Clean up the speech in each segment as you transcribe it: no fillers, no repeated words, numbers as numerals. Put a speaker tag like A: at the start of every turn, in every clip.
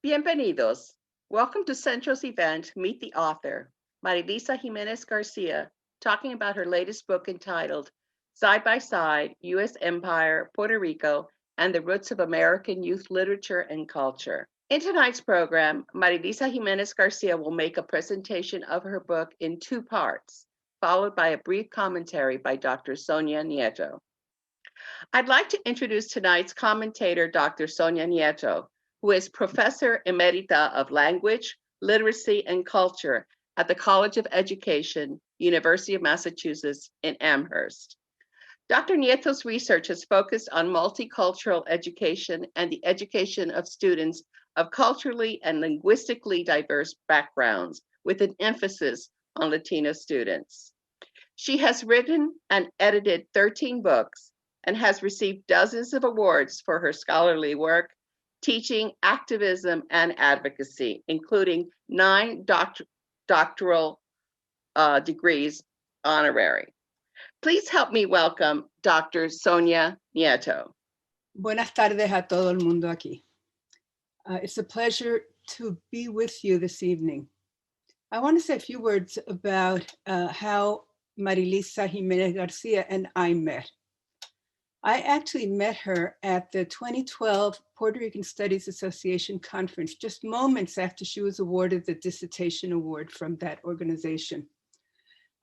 A: Bienvenidos. Welcome to Centro's event, Meet the Author, Marilisa Jiménez García, talking about her latest book entitled Side by Side, U.S. Empire, Puerto Rico, and the Roots of American Youth Literature and Culture. In tonight's program, Marilisa Jiménez García will make a presentation of her book in two parts, followed by a brief commentary by Dr. Sonia Nieto. I'd like to introduce tonight's commentator, Dr. Sonia Nieto, who is Professor Emerita of Language, Literacy, and Culture at the College of Education, University of Massachusetts in Amherst. Dr. Nieto's research has focused on multicultural education and the education of students of culturally and linguistically diverse backgrounds, with an emphasis on Latino students. She has written and edited 13 books and has received dozens of awards for her scholarly work, teaching, activism, and advocacy, including 9 doctoral degrees honorary. Please help me welcome Dr. Sonia Nieto.
B: Buenas tardes a todo el mundo aquí. It's a pleasure to be with you this evening. I want to say a few words about how Marilisa Jiménez García and I met. I actually met her at the 2012 Puerto Rican Studies Association conference, just moments after she was awarded the dissertation award from that organization.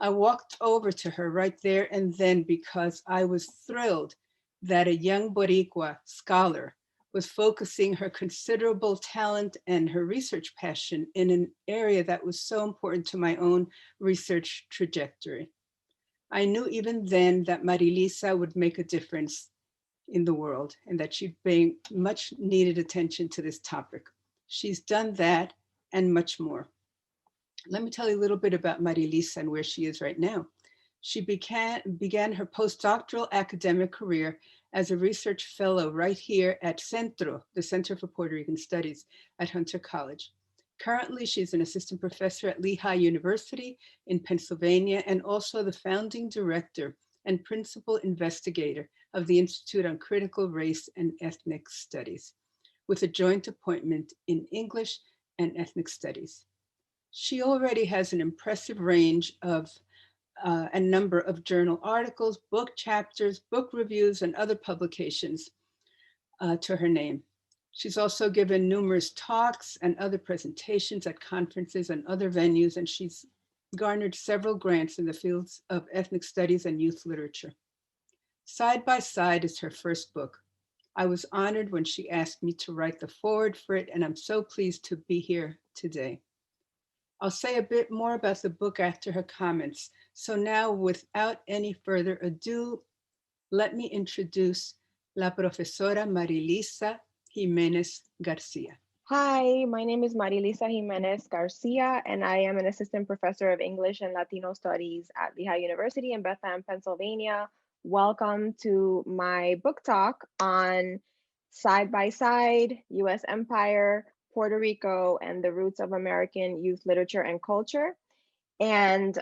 B: I walked over to her right there and then because I was thrilled that a young Boricua scholar was focusing her considerable talent and her research passion in an area that was so important to my own research trajectory. I knew even then that Marilisa would make a difference in the world and that she'd bring much needed attention to this topic. She's done that and much more. Let me tell you a little bit about Marilisa and where she is right now. She began her postdoctoral academic career as a research fellow right here at Centro, the Center for Puerto Rican Studies at Hunter College. Currently, she's an assistant professor at Lehigh University in Pennsylvania and also the founding director and principal investigator of the Institute on Critical Race and Ethnic Studies, with a joint appointment in English and Ethnic Studies. She already has an impressive range of a number of journal articles, book chapters, book reviews, and other publications to her name. She's also given numerous talks and other presentations at conferences and other venues, and she's garnered several grants in the fields of ethnic studies and youth literature. Side by Side is her first book. I was honored when she asked me to write the foreword for it, and I'm so pleased to be here today. I'll say a bit more about the book after her comments. So now, without any further ado, let me introduce La Profesora Marilisa Jiménez García.
C: Hi, my name is Marilisa Jiménez García, and I am an assistant professor of English and Latino Studies at Lehigh University in Bethlehem, Pennsylvania. Welcome to my book talk on Side by Side, U.S. Empire, Puerto Rico, and the Roots of American Youth Literature and Culture. And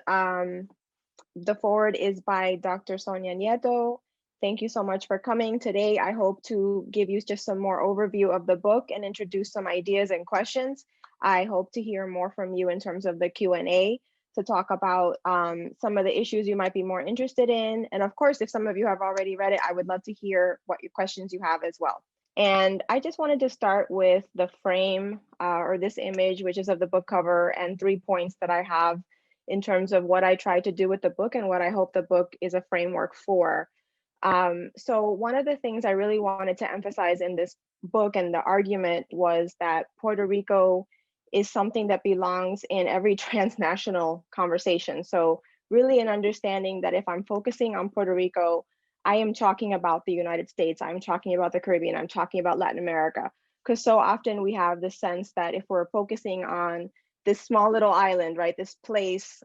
C: the foreword is by Dr. Sonia Nieto. Thank you so much for coming today. I hope to give you just some more overview of the book and introduce some ideas and questions. I hope to hear more from you in terms of the Q&A to talk about some of the issues you might be more interested in. And of course, if some of you have already read it, I would love to hear what your questions you have as well. And I just wanted to start with the frame or this image, which is of the book cover, and 3 points that I have in terms of what I tried to do with the book and what I hope the book is a framework for. So one of the things I really wanted to emphasize in this book and the argument was that Puerto Rico is something that belongs in every transnational conversation. So really an understanding that if I'm focusing on Puerto Rico, I am talking about the United States, I'm talking about the Caribbean, I'm talking about Latin America. Because so often we have the sense that if we're focusing on this small little island, right, this place,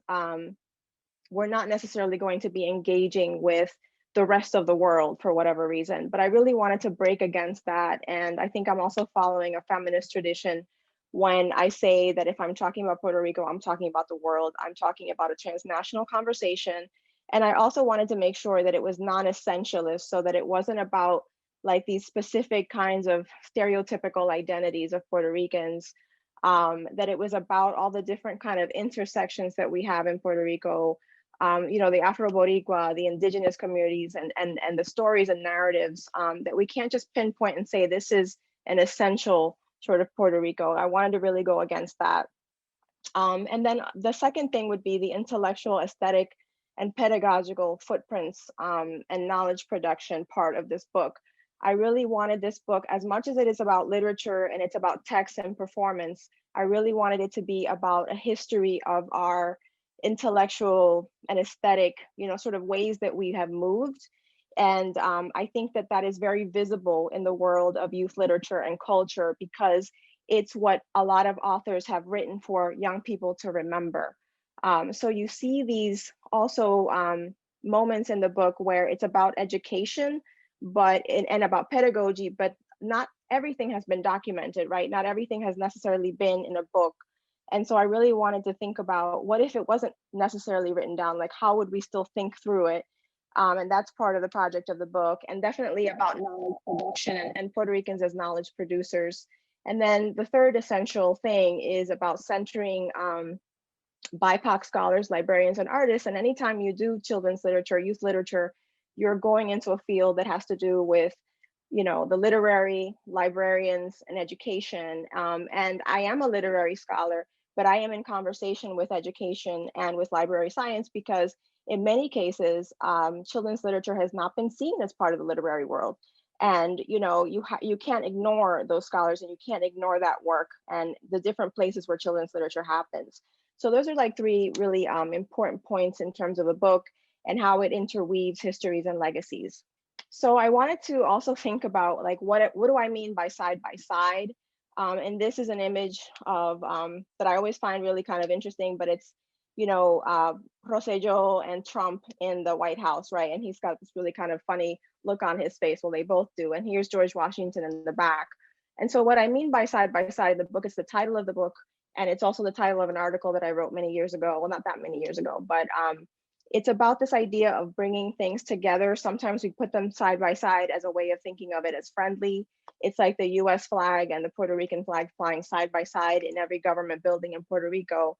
C: we're not necessarily going to be engaging with the rest of the world for whatever reason. But I really wanted to break against that. And I think I'm also following a feminist tradition when I say that if I'm talking about Puerto Rico, I'm talking about the world, I'm talking about a transnational conversation. And I also wanted to make sure that it was non-essentialist, so that it wasn't about like these specific kinds of stereotypical identities of Puerto Ricans, that it was about all the different kind of intersections that we have in Puerto Rico, you know, the Afro-Boricua, the indigenous communities, and the stories and narratives, that we can't just pinpoint and say this is an essential sort of Puerto Rico. I wanted to really go against that. And then the second thing would be the intellectual, aesthetic, and pedagogical footprints, and knowledge production part of this book. I really wanted this book, as much as it is about literature and it's about text and performance, I really wanted it to be about a history of our intellectual and aesthetic, you know, sort of ways that we have moved. And I think that that is very visible in the world of youth literature and culture, because it's what a lot of authors have written for young people to remember. So you see these also moments in the book where it's about education, and about pedagogy, but not everything has been documented, right? Not everything has necessarily been in a book. And so I really wanted to think about, what if it wasn't necessarily written down? Like, how would we still think through it? And that's part of the project of the book, and definitely about knowledge production and Puerto Ricans as knowledge producers. And then the third essential thing is about centering BIPOC scholars, librarians, and artists. And anytime you do children's literature, youth literature, you're going into a field that has to do with, you know, the literary, librarians, and education. And I am a literary scholar, but I am in conversation with education and with library science, because in many cases, children's literature has not been seen as part of the literary world. And you know, you can't ignore those scholars, and you can't ignore that work and the different places where children's literature happens. So those are like three really important points in terms of the book and how it interweaves histories and legacies. So I wanted to also think about, like, what do I mean by side by side? And this is an image of that I always find really kind of interesting, but it's, you know, Rosselló and Trump in the White House, right? And he's got this really kind of funny look on his face. Well, they both do. And here's George Washington in the back. And so what I mean by side in the book is the title of the book. And it's also the title of an article that I wrote many years ago. Well, not that many years ago, but it's about this idea of bringing things together. Sometimes we put them side by side as a way of thinking of it as friendly. It's like the US flag and the Puerto Rican flag flying side by side in every government building in Puerto Rico,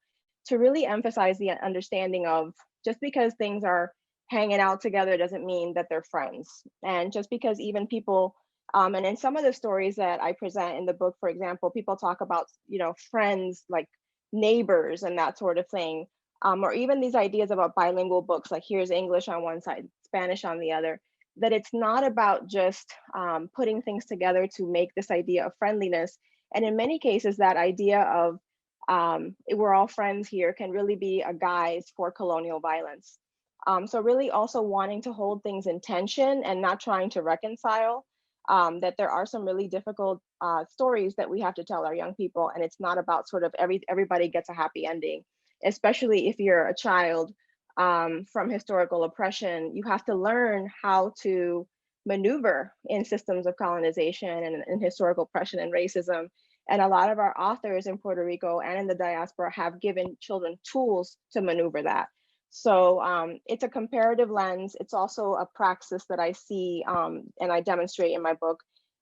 C: to really emphasize the understanding of, just because things are hanging out together doesn't mean that they're friends. And just because even people, and in some of the stories that I present in the book, for example, people talk about, you know, friends like neighbors and that sort of thing. Or even these ideas about bilingual books, like here's English on one side, Spanish on the other, that it's not about just putting things together to make this idea of friendliness. And in many cases, that idea of we're all friends here can really be a guise for colonial violence. So really also wanting to hold things in tension and not trying to reconcile, that there are some really difficult stories that we have to tell our young people. And it's not about sort of everybody gets a happy ending. Especially if you're a child from historical oppression, you have to learn how to maneuver in systems of colonization and historical oppression and racism. And a lot of our authors in Puerto Rico and in the diaspora have given children tools to maneuver that. So it's a comparative lens. It's also a praxis that I see and I demonstrate in my book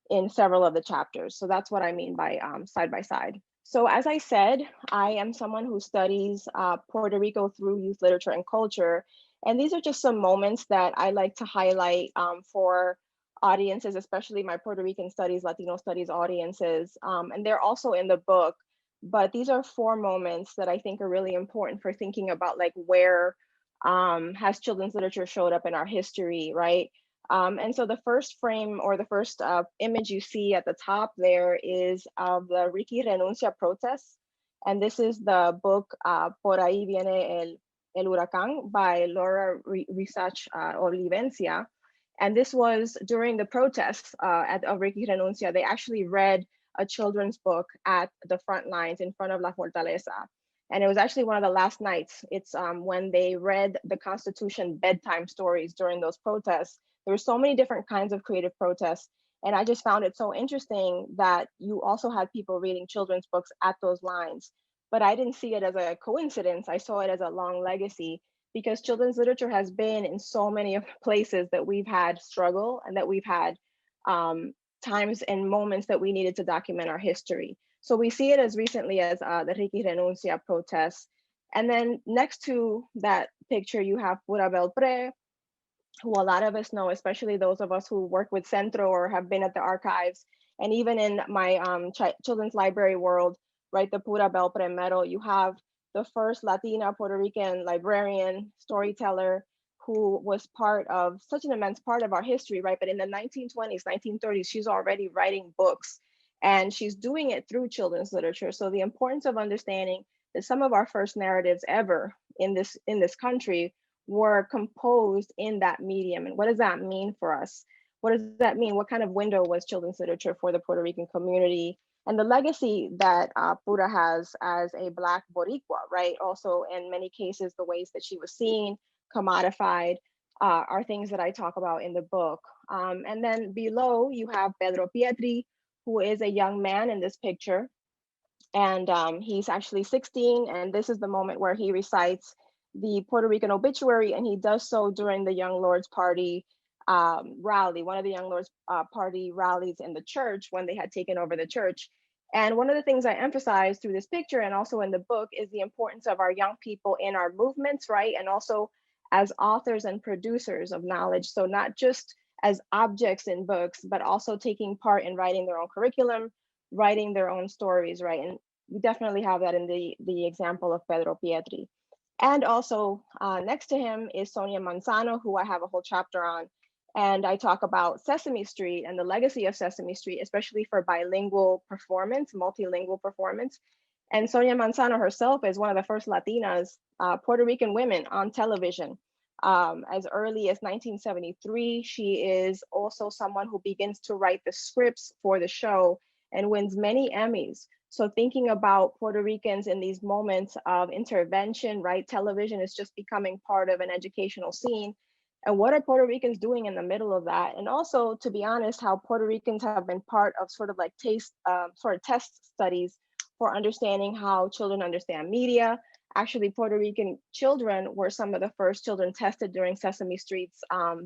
C: in several of the chapters. So that's what I mean by side by side. So as I said, I am someone who studies Puerto Rico through youth literature and culture. And these are just some moments that I like to highlight for audiences, especially my Puerto Rican studies, Latino studies audiences. And they're also in the book. But these are 4 moments that I think are really important for thinking about, like, where has children's literature showed up in our history, right? And so the first frame, or the first image you see at the top there, is of the Ricky Renuncia protests. And this is the book Por ahí viene el huracán by Laura Risach Olivencia. And this was during the protests of Ricky Renuncia. They actually read a children's book at the front lines in front of La Fortaleza. And it was actually one of the last nights. It's when they read the Constitution bedtime stories during those protests. There were so many different kinds of creative protests. And I just found it so interesting that you also had people reading children's books at those lines. But I didn't see it as a coincidence. I saw it as a long legacy, because children's literature has been in so many places that we've had struggle and that we've had times and moments that we needed to document our history. So we see it as recently as the Ricky Renuncia protests. And then next to that picture, you have Pura Belpre, who a lot of us know, especially those of us who work with Centro or have been at the archives. And even in my children's library world, right, the Pura Belpre medal, you have the first Latina Puerto Rican librarian, storyteller, who was part of such an immense part of our history, right? But in the 1920s, 1930s, she's already writing books, and she's doing it through children's literature. So the importance of understanding that some of our first narratives ever in this country were composed in that medium. And what does that mean for us? What does that mean? What kind of window was children's literature for the Puerto Rican community? And the legacy that Pura has as a Black Boricua, right? Also, in many cases, the ways that she was seen, commodified, are things that I talk about in the book. And then below, you have Pedro Pietri, who is a young man in this picture. And he's actually 16, and this is the moment where he recites the Puerto Rican obituary, and he does so during the Young Lords Party rally, one of the Young Lords Party rallies in the church when they had taken over the church. And one of the things I emphasize through this picture and also in the book is the importance of our young people in our movements, right? And also as authors and producers of knowledge. So not just as objects in books, but also taking part in writing their own curriculum, writing their own stories, right? And we definitely have that in the example of Pedro Pietri. And also next to him is Sonia Manzano, who I have a whole chapter on. And I talk about Sesame Street and the legacy of Sesame Street, especially for bilingual performance, multilingual performance. And Sonia Manzano herself is one of the first Latinas, Puerto Rican women on television. As early as 1973, she is also someone who begins to write the scripts for the show and wins many Emmys. So thinking about Puerto Ricans in these moments of intervention, right? Television is just becoming part of an educational scene. And what are Puerto Ricans doing in the middle of that? And also, to be honest, how Puerto Ricans have been part of sort of like test studies for understanding how children understand media. Actually, Puerto Rican children were some of the first children tested during Sesame Street's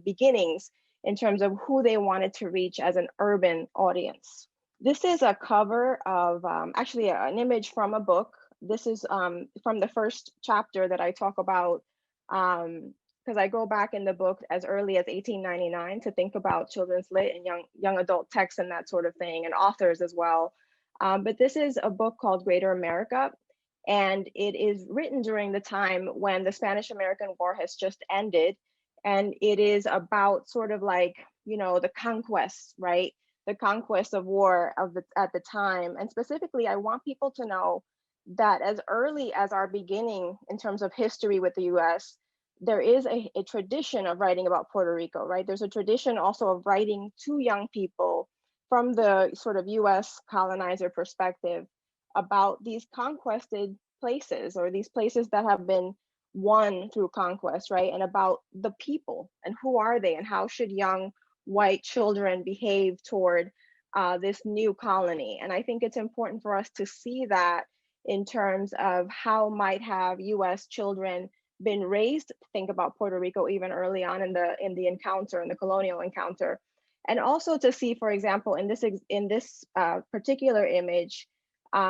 C: beginnings in terms of who they wanted to reach as an urban audience. This is a cover of actually an image from a book. This is from the first chapter that I talk about, because I go back in the book as early as 1899 to think about children's lit and young adult texts and that sort of thing, and authors as well. But this is a book called Greater America, and it is written during the time when the Spanish-American War has just ended, and it is about sort of like, you know, the conquest, right? The conquest of war at the time. And specifically, I want people to know that as early as our beginning in terms of history with the US, there is a tradition of writing about Puerto Rico, right? There's a tradition also of writing to young people from the sort of US colonizer perspective about these conquested places, or these places that have been won through conquest, right? And about the people and who are they and how should young white children behave toward this new colony. And I think it's important for us to see that in terms of how might have US children been raised to think about Puerto Rico even early on in the encounter, in the colonial encounter. And also to see, for example, in this particular image,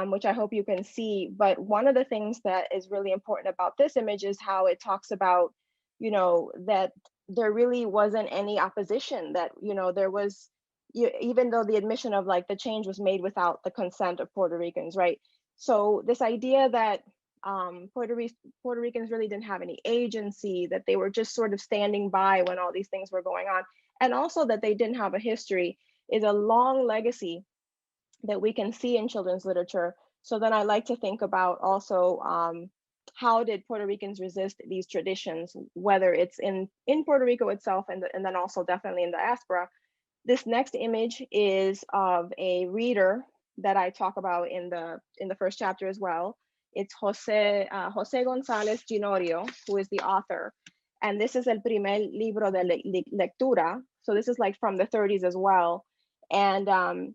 C: which I hope you can see, but one of the things that is really important about this image is how it talks about, you know, that there really wasn't any opposition, that, you know, there was, even though the admission of like the change was made without the consent of Puerto Ricans, right? So this idea that Puerto Ricans really didn't have any agency, that they were just sort of standing by when all these things were going on, and also that they didn't have a history, is a long legacy that we can see in children's literature. So then I like to think about also how did Puerto Ricans resist these traditions, whether it's in Puerto Rico itself and then also definitely in the diaspora. This next image is of a reader that I talk about in the first chapter as well. It's Jose González Ginorio, who is the author. And this is El Primer Libro de Lectura. So this is like from the 30s as well. And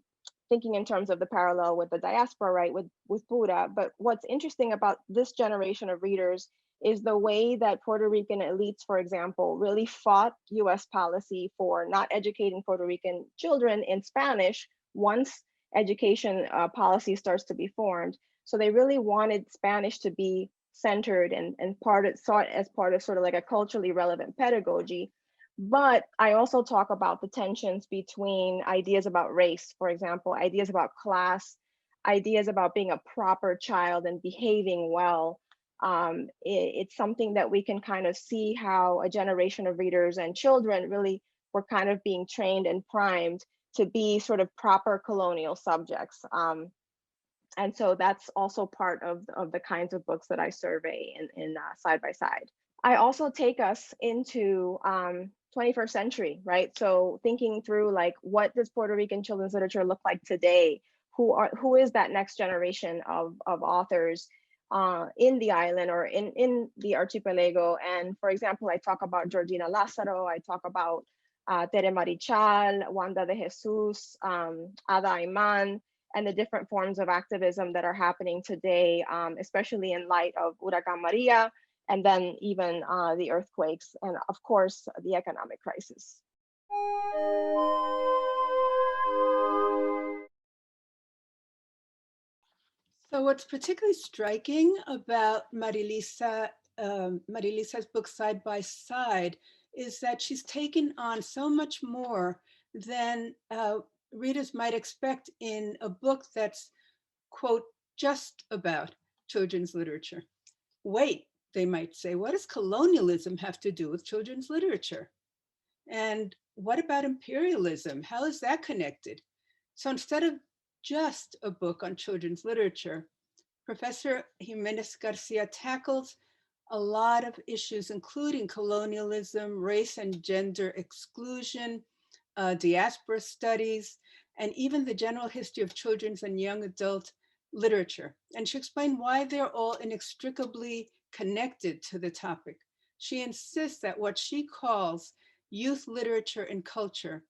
C: thinking in terms of the parallel with the diaspora, right, with Pura. But what's interesting about this generation of readers is the way that Puerto Rican elites, for example, really fought US policy for not educating Puerto Rican children in Spanish once education policy starts to be formed. So they really wanted Spanish to be centered and sought as part of sort of like a culturally relevant pedagogy. But I also talk about the tensions between ideas about race, for example, ideas about class, ideas about being a proper child and behaving well. It's something that we can kind of see how a generation of readers and children really were kind of being trained and primed to be sort of proper colonial subjects. And so that's also part of the kinds of books that I survey in Side by Side. I also take us into 21st century, right? So thinking through like, what does Puerto Rican children's literature look like today? Who is that next generation of authors in the island or in the archipelago? And for example, I talk about Georgina Lázaro, I talk about Tere Marichal, Wanda de Jesus, Ada Ayman, and the different forms of activism that are happening today, especially in light of Huracán Maria, and then even the earthquakes, and of course, the economic crisis.
B: So what's particularly striking about Marilisa's book Side by Side is that she's taken on so much more than readers might expect in a book that's, quote, just about children's literature. Wait, they might say, what does colonialism have to do with children's literature? And what about imperialism? How is that connected? So instead of just a book on children's literature, Professor Jiménez García tackles a lot of issues, including colonialism, race and gender exclusion, diaspora studies, and even the general history of children's and young adult literature. And she explained why they're all inextricably connected to the topic. She insists that what she calls youth literature and culture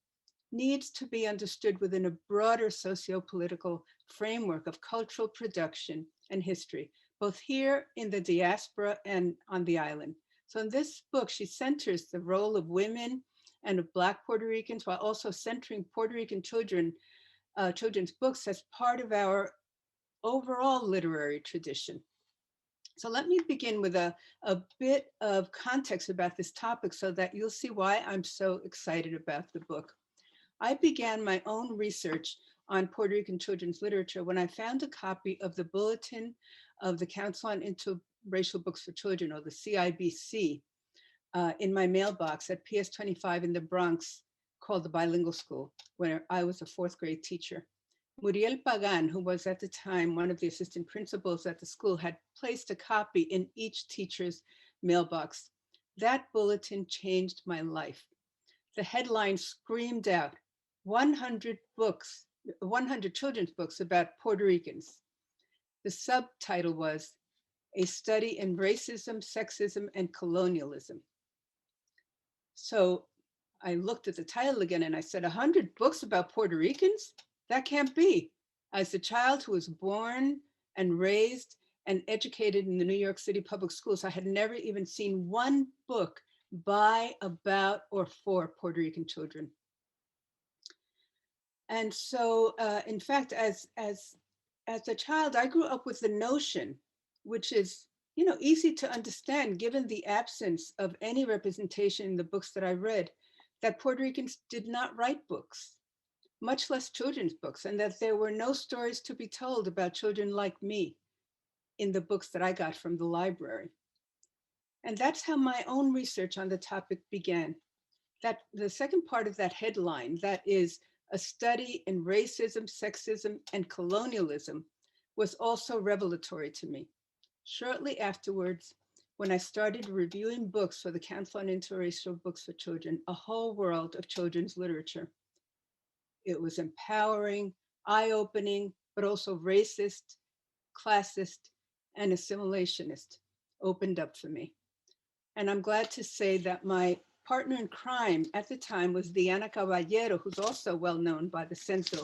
B: needs to be understood within a broader socio-political framework of cultural production and history, both here in the diaspora and on the island. So in this book, she centers the role of women and of Black Puerto Ricans, while also centering Puerto Rican children's books as part of our overall literary tradition. So let me begin with a bit of context about this topic so that you'll see why I'm so excited about the book. I began my own research on Puerto Rican children's literature when I found a copy of the Bulletin of the Council on Interracial Books for Children, or the CIBC, in my mailbox at PS 25 in the Bronx, called the Bilingual School, where I was a fourth grade teacher. Muriel Pagan, who was at the time one of the assistant principals at the school, had placed a copy in each teacher's mailbox. That bulletin changed my life. The headline screamed out, 100 children's books about Puerto Ricans. The subtitle was A Study in Racism, Sexism, and Colonialism. So I looked at the title again and I said, 100 books about Puerto Ricans? That can't be. As a child who was born and raised and educated in the New York City public schools, I had never even seen one book by, about, or for Puerto Rican children. And so, in fact, as a child, I grew up with the notion, which is, easy to understand given the absence of any representation in the books that I read, that Puerto Ricans did not write books, much less children's books, and that there were no stories to be told about children like me in the books that I got from the library. And that's how my own research on the topic began. That the second part of that headline, that is a study in racism, sexism, and colonialism, was also revelatory to me. Shortly afterwards, when I started reviewing books for the Council on Interracial Books for Children, a whole world of children's literature. It was empowering, eye-opening, but also racist, classist, and assimilationist opened up for me. And I'm glad to say that my partner in crime at the time was Diana Caballero, who's also well known by the Centro.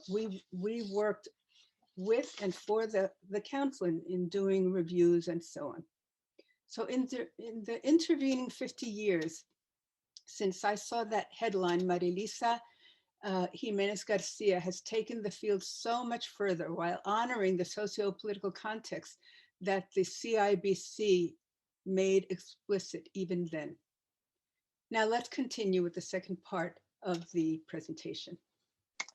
B: We worked with and for the council in doing reviews and so on. So in the intervening 50 years, since I saw that headline, Marilisa Jiménez García has taken the field so much further while honoring the socio-political context that the CIBC made explicit even then. Now let's continue with the second part of the presentation.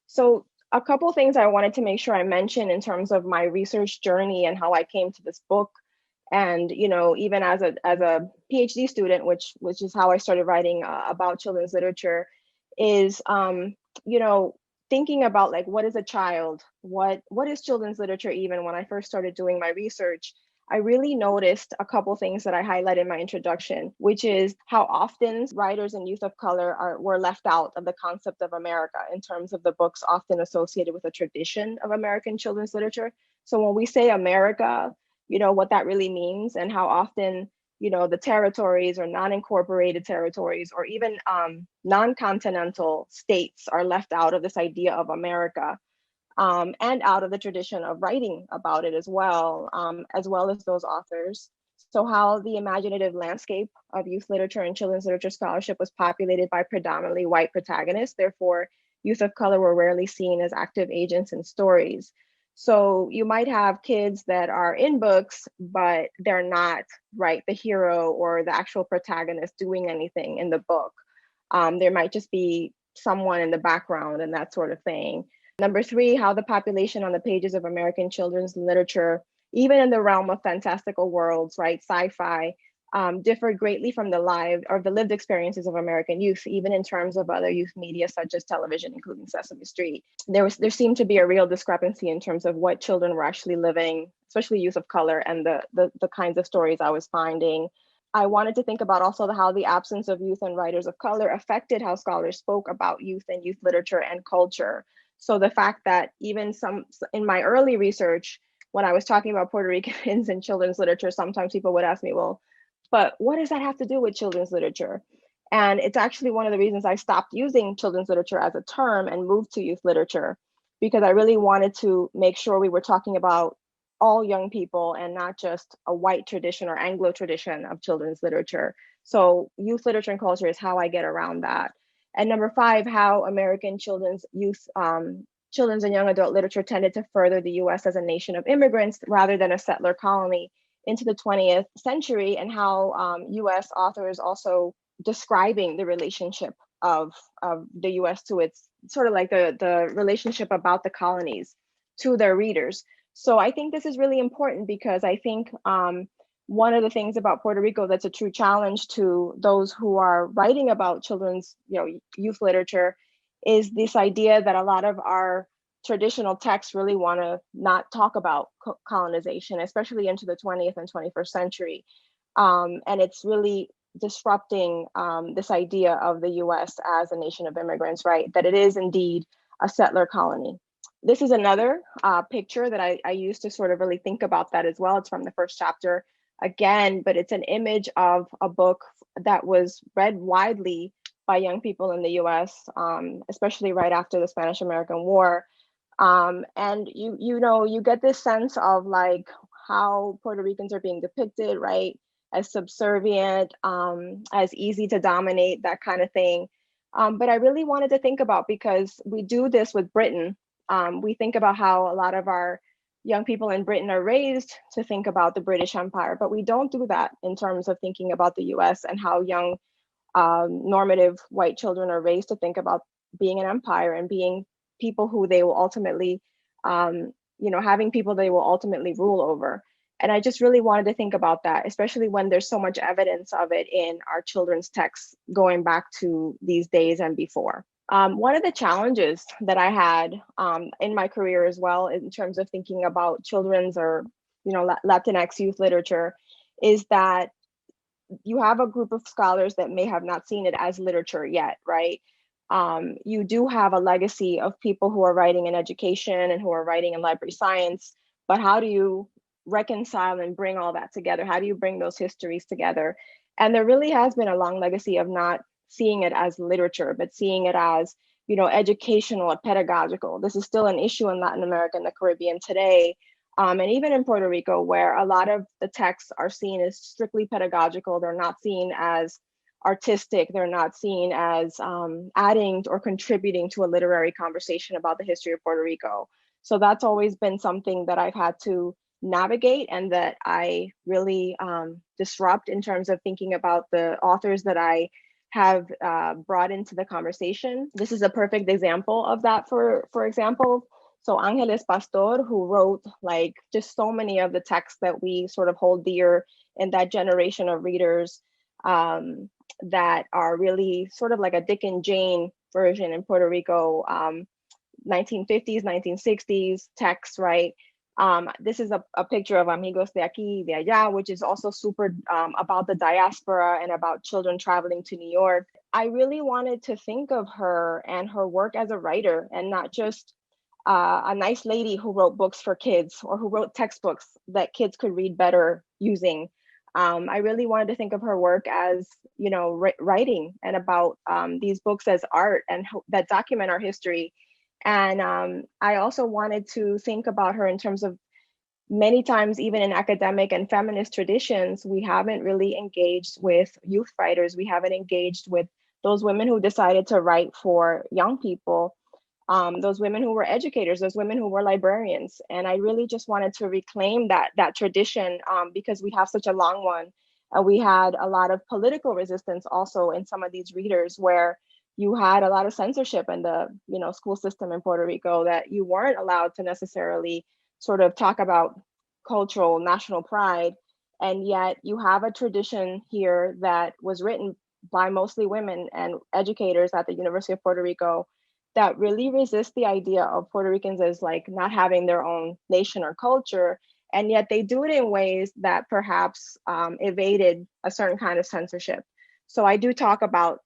C: So a couple things I wanted to make sure I mention in terms of my research journey and how I came to this book. And, you know, even as a PhD student, which is how I started writing about children's literature, is, you know, thinking about like, what is a child? What is children's literature even? When I first started doing my research, I really noticed a couple things that I highlight in my introduction, which is how often writers and youth of color were left out of the concept of America in terms of the books often associated with a tradition of American children's literature. So when we say America, you know, what that really means and how often, you know, the territories or non-incorporated territories or even non-continental states are left out of this idea of America. And out of the tradition of writing about it as well as those authors. So how the imaginative landscape of youth literature and children's literature scholarship was populated by predominantly white protagonists. Therefore, youth of color were rarely seen as active agents in stories. So you might have kids that are in books, but they're not, right, the hero or the actual protagonist doing anything in the book. There might just be someone in the background and that sort of thing. Number three, how the population on the pages of American children's literature, even in the realm of fantastical worlds, right, sci-fi, differed greatly from the lived experiences of American youth, even in terms of other youth media such as television, including Sesame Street. There seemed to be a real discrepancy in terms of what children were actually living, especially youth of color, and the kinds of stories I was finding. I wanted to think about also how the absence of youth and writers of color affected how scholars spoke about youth and youth literature and culture. So the fact that even in my early research, when I was talking about Puerto Ricans and children's literature, sometimes people would ask me, well, but what does that have to do with children's literature? And it's actually one of the reasons I stopped using children's literature as a term and moved to youth literature, because I really wanted to make sure we were talking about all young people and not just a white tradition or Anglo tradition of children's literature. So youth literature and culture is how I get around that. And number five, how American children's and young adult literature tended to further the US as a nation of immigrants rather than a settler colony into the 20th century, and how US authors also describing the relationship of the US to its sort of like the relationship about the colonies to their readers. So I think this is really important because I think one of the things about Puerto Rico that's a true challenge to those who are writing about children's, youth literature is this idea that a lot of our traditional texts really want to not talk about colonization, especially into the 20th and 21st century. And it's really disrupting this idea of the US as a nation of immigrants, right? That it is indeed a settler colony. This is another picture that I used to sort of really think about that as well. It's from the first chapter again, but it's an image of a book that was read widely by young people in the US, especially right after the Spanish-American War. And you get this sense of like how Puerto Ricans are being depicted, right? As subservient, as easy to dominate, that kind of thing. But I really wanted to think about, because we do this with Britain. We think about how a lot of our young people in Britain are raised to think about the British Empire, but we don't do that in terms of thinking about the US and how young normative white children are raised to think about being an empire and being people who they will ultimately, having people they will ultimately rule over. And I just really wanted to think about that, especially when there's so much evidence of it in our children's texts going back to these days and before. One of the challenges that I had in my career as well, in terms of thinking about children's or Latinx youth literature, is that you have a group of scholars that may have not seen it as literature yet, right? You do have a legacy of people who are writing in education and who are writing in library science, but how do you reconcile and bring all that together? How do you bring those histories together? And there really has been a long legacy of not seeing it as literature, but seeing it as educational or pedagogical. This is still an issue in Latin America and the Caribbean today, and even in Puerto Rico, where a lot of the texts are seen as strictly pedagogical. They're not seen as artistic. They're not seen as adding or contributing to a literary conversation about the history of Puerto Rico. So that's always been something that I've had to navigate and that I really disrupt in terms of thinking about the authors that I have brought into the conversation. This is a perfect example of that, for example. So Ángeles Pastor, who wrote like just so many of the texts that we sort of hold dear in that generation of readers that are really sort of like a Dick and Jane version in Puerto Rico, 1950s, 1960s texts, right? This is a picture of Amigos de Aquí, de Allá, which is also super about the diaspora and about children traveling to New York. I really wanted to think of her and her work as a writer and not just a nice lady who wrote books for kids or who wrote textbooks that kids could read better using. I really wanted to think of her work as, writing and about these books as art and that document our history. And I also wanted to think about her in terms of many times, even in academic and feminist traditions, we haven't really engaged with youth writers. We haven't engaged with those women who decided to write for young people, those women who were educators, those women who were librarians. And I really just wanted to reclaim that tradition because we have such a long one. We had a lot of political resistance also in some of these readers where you had a lot of censorship in the school system in Puerto Rico, that you weren't allowed to necessarily sort of talk about cultural national pride. And yet you have a tradition here that was written by mostly women and educators at the University of Puerto Rico that really resist the idea of Puerto Ricans as like not having their own nation or culture. And yet they do it in ways that perhaps evaded a certain kind of censorship. So I do talk about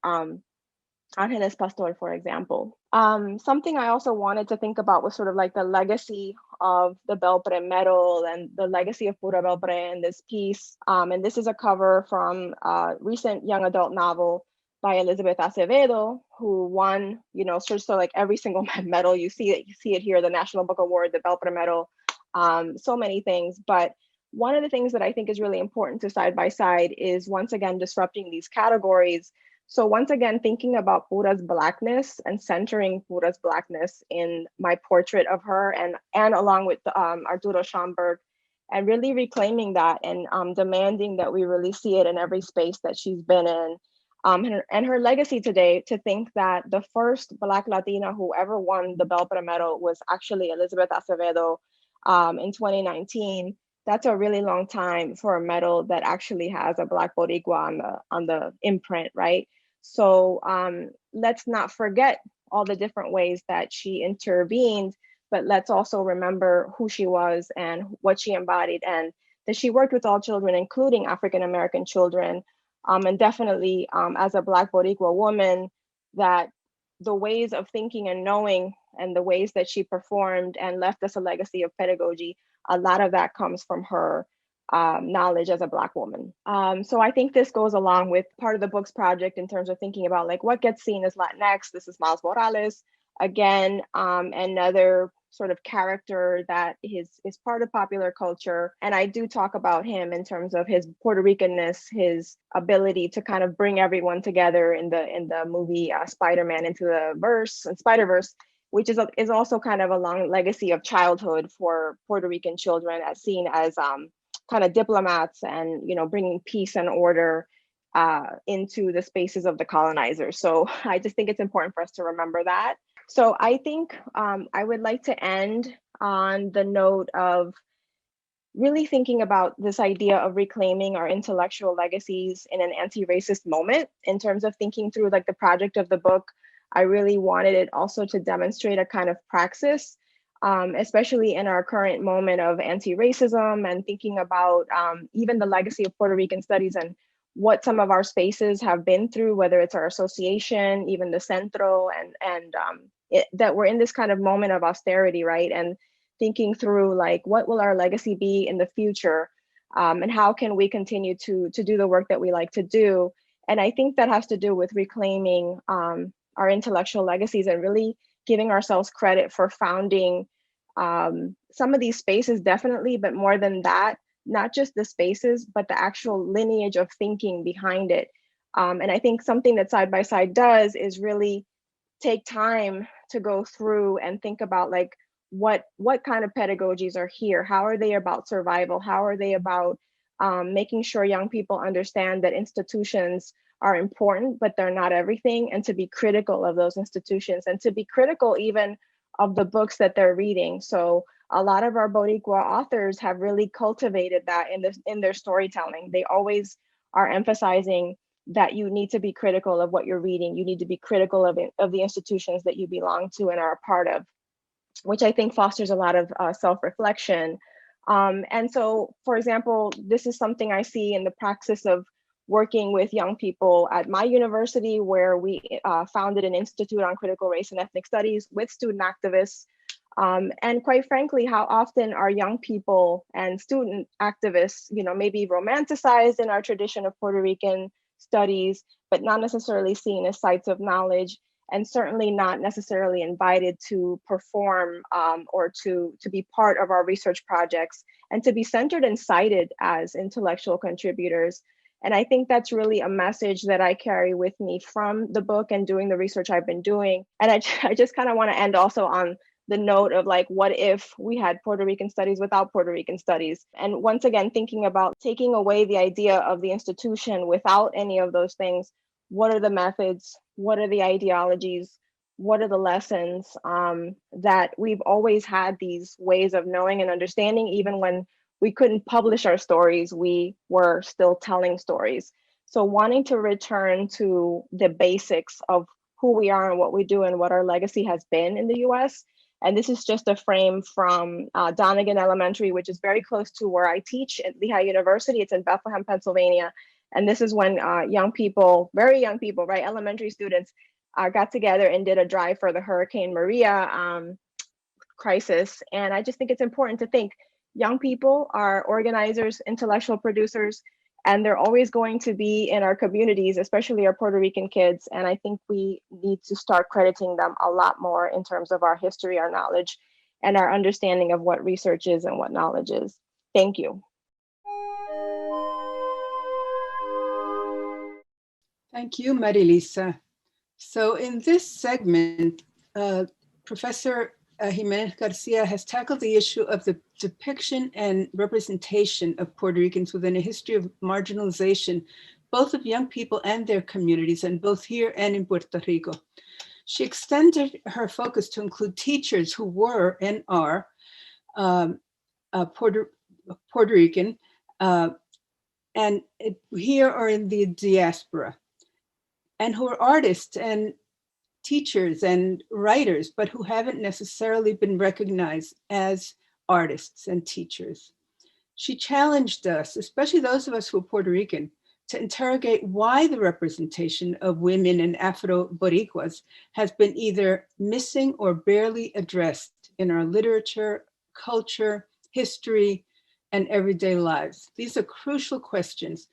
C: Ángeles Pastor, for example. Something I also wanted to think about was sort of like the legacy of the Belpre medal and the legacy of Pura Belpre in this piece. And this is a cover from a recent young adult novel by Elizabeth Acevedo, who won, so like every single medal, you see it here, the National Book Award, the Belpre medal, so many things. But one of the things that I think is really important to Side by Side is once again disrupting these categories. So once again, thinking about Pura's Blackness and centering Pura's Blackness in my portrait of her and along with Arturo Schomburg, and really reclaiming that and demanding that we really see it in every space that she's been in. And her legacy today, to think that the first Black Latina who ever won the Belpre medal was actually Elizabeth Acevedo in 2019. That's a really long time for a medal that actually has a Black Boricua on the imprint, right? So let's not forget all the different ways that she intervened, but let's also remember who she was and what she embodied, and that she worked with all children, including African-American children, and definitely as a Black Boricua woman, that the ways of thinking and knowing and the ways that she performed and left us a legacy of pedagogy, a lot of that comes from her knowledge as a Black woman. So I think this goes along with part of the book's project in terms of thinking about like what gets seen as Latinx. This is Miles Morales, again, another sort of character that is part of popular culture. And I do talk about him in terms of his Puerto Ricanness, his ability to kind of bring everyone together in the movie Spider-Man Into the Verse and Spider-Verse, which is also kind of a long legacy of childhood for Puerto Rican children, as seen as kind of diplomats and bringing peace and order into the spaces of the colonizers. So I just think it's important for us to remember that. So I think I would like to end on the note of really thinking about this idea of reclaiming our intellectual legacies in an anti-racist moment. In terms of thinking through like the project of the book, I really wanted it also to demonstrate a kind of praxis, especially in our current moment of anti-racism, and thinking about even the legacy of Puerto Rican studies and what some of our spaces have been through, whether it's our association, even the Centro, and that we're in this kind of moment of austerity, right? And thinking through like, what will our legacy be in the future? And how can we continue to do the work that we like to do? And I think that has to do with reclaiming our intellectual legacies and really giving ourselves credit for founding some of these spaces, definitely, but more than that, not just the spaces, but the actual lineage of thinking behind it. And I think something that Side by Side does is really take time to go through and think about like what kind of pedagogies are here, how are they about survival, how are they about making sure young people understand that institutions are important, but they're not everything, and to be critical of those institutions and to be critical even of the books that they're reading. So a lot of our Boricua authors have really cultivated that in their storytelling. They always are emphasizing that you need to be critical of what you're reading. You need to be critical of the institutions that you belong to and are a part of, which I think fosters a lot of self-reflection. And so, for example, this is something I see in the praxis of working with young people at my university, where we founded an Institute on Critical Race and Ethnic Studies with student activists. And quite frankly, how often are young people and student activists, maybe romanticized in our tradition of Puerto Rican studies, but not necessarily seen as sites of knowledge, and certainly not necessarily invited to perform or to be part of our research projects and to be centered and cited as intellectual contributors. And I think that's really a message that I carry with me from the book and doing the research I've been doing. And I just kind of want to end also on the note of like, what if we had Puerto Rican studies without Puerto Rican studies? And once again, thinking about taking away the idea of the institution without any of those things. What are the methods? What are the ideologies? What are the lessons that we've always had these ways of knowing and understanding, even when we couldn't publish our stories, we were still telling stories. So wanting to return to the basics of who we are and what we do and what our legacy has been in the US. And this is just a frame from Donegan Elementary, which is very close to where I teach at Lehigh University. It's in Bethlehem, Pennsylvania. And this is when young people, very young people, right, elementary students, got together and did a drive for the Hurricane Maria crisis. And I just think it's important to think young people are organizers, intellectual producers, and they're always going to be in our communities, especially our Puerto Rican kids. And I think we need to start crediting them a lot more in terms of our history, our knowledge, and our understanding of what research is and what knowledge is. Thank you.
B: Thank you, Marilisa. So in this segment, Professor Jiménez García has tackled the issue of the depiction and representation of Puerto Ricans within a history of marginalization, both of young people and their communities, and both here and in Puerto Rico. She extended her focus to include teachers who were and are Puerto Rican, and here or in the diaspora, and who are artists and teachers and writers, but who haven't necessarily been recognized as artists and teachers. She challenged us, especially those of us who are Puerto Rican, to interrogate why the representation of women and Afro-Boricuas has been either missing or barely addressed in our literature, culture, history, and everyday lives. These are crucial questions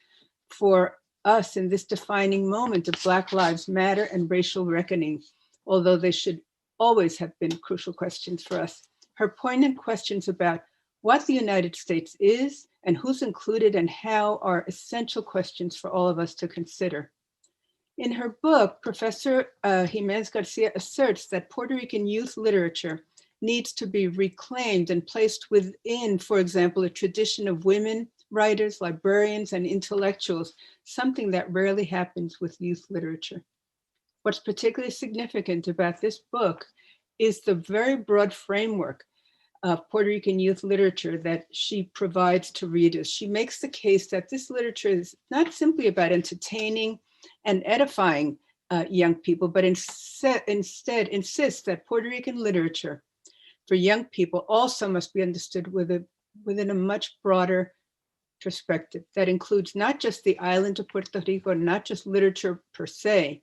B: for us in this defining moment of Black Lives Matter and racial reckoning, although they should always have been crucial questions for us. Her poignant questions about what the United States is and who's included and how are essential questions for all of us to consider. In her book, Professor Jiménez García asserts that Puerto Rican youth literature needs to be reclaimed and placed within, for example, a tradition of women writers, librarians, and intellectuals, something that rarely happens with youth literature. What's particularly significant about this book is the very broad framework of Puerto Rican youth literature that she provides to readers. She makes the case that this literature is not simply about entertaining and edifying young people, but instead insists that Puerto Rican literature for young people also must be understood within a much broader perspective that includes not just the island of Puerto Rico, not just literature per se,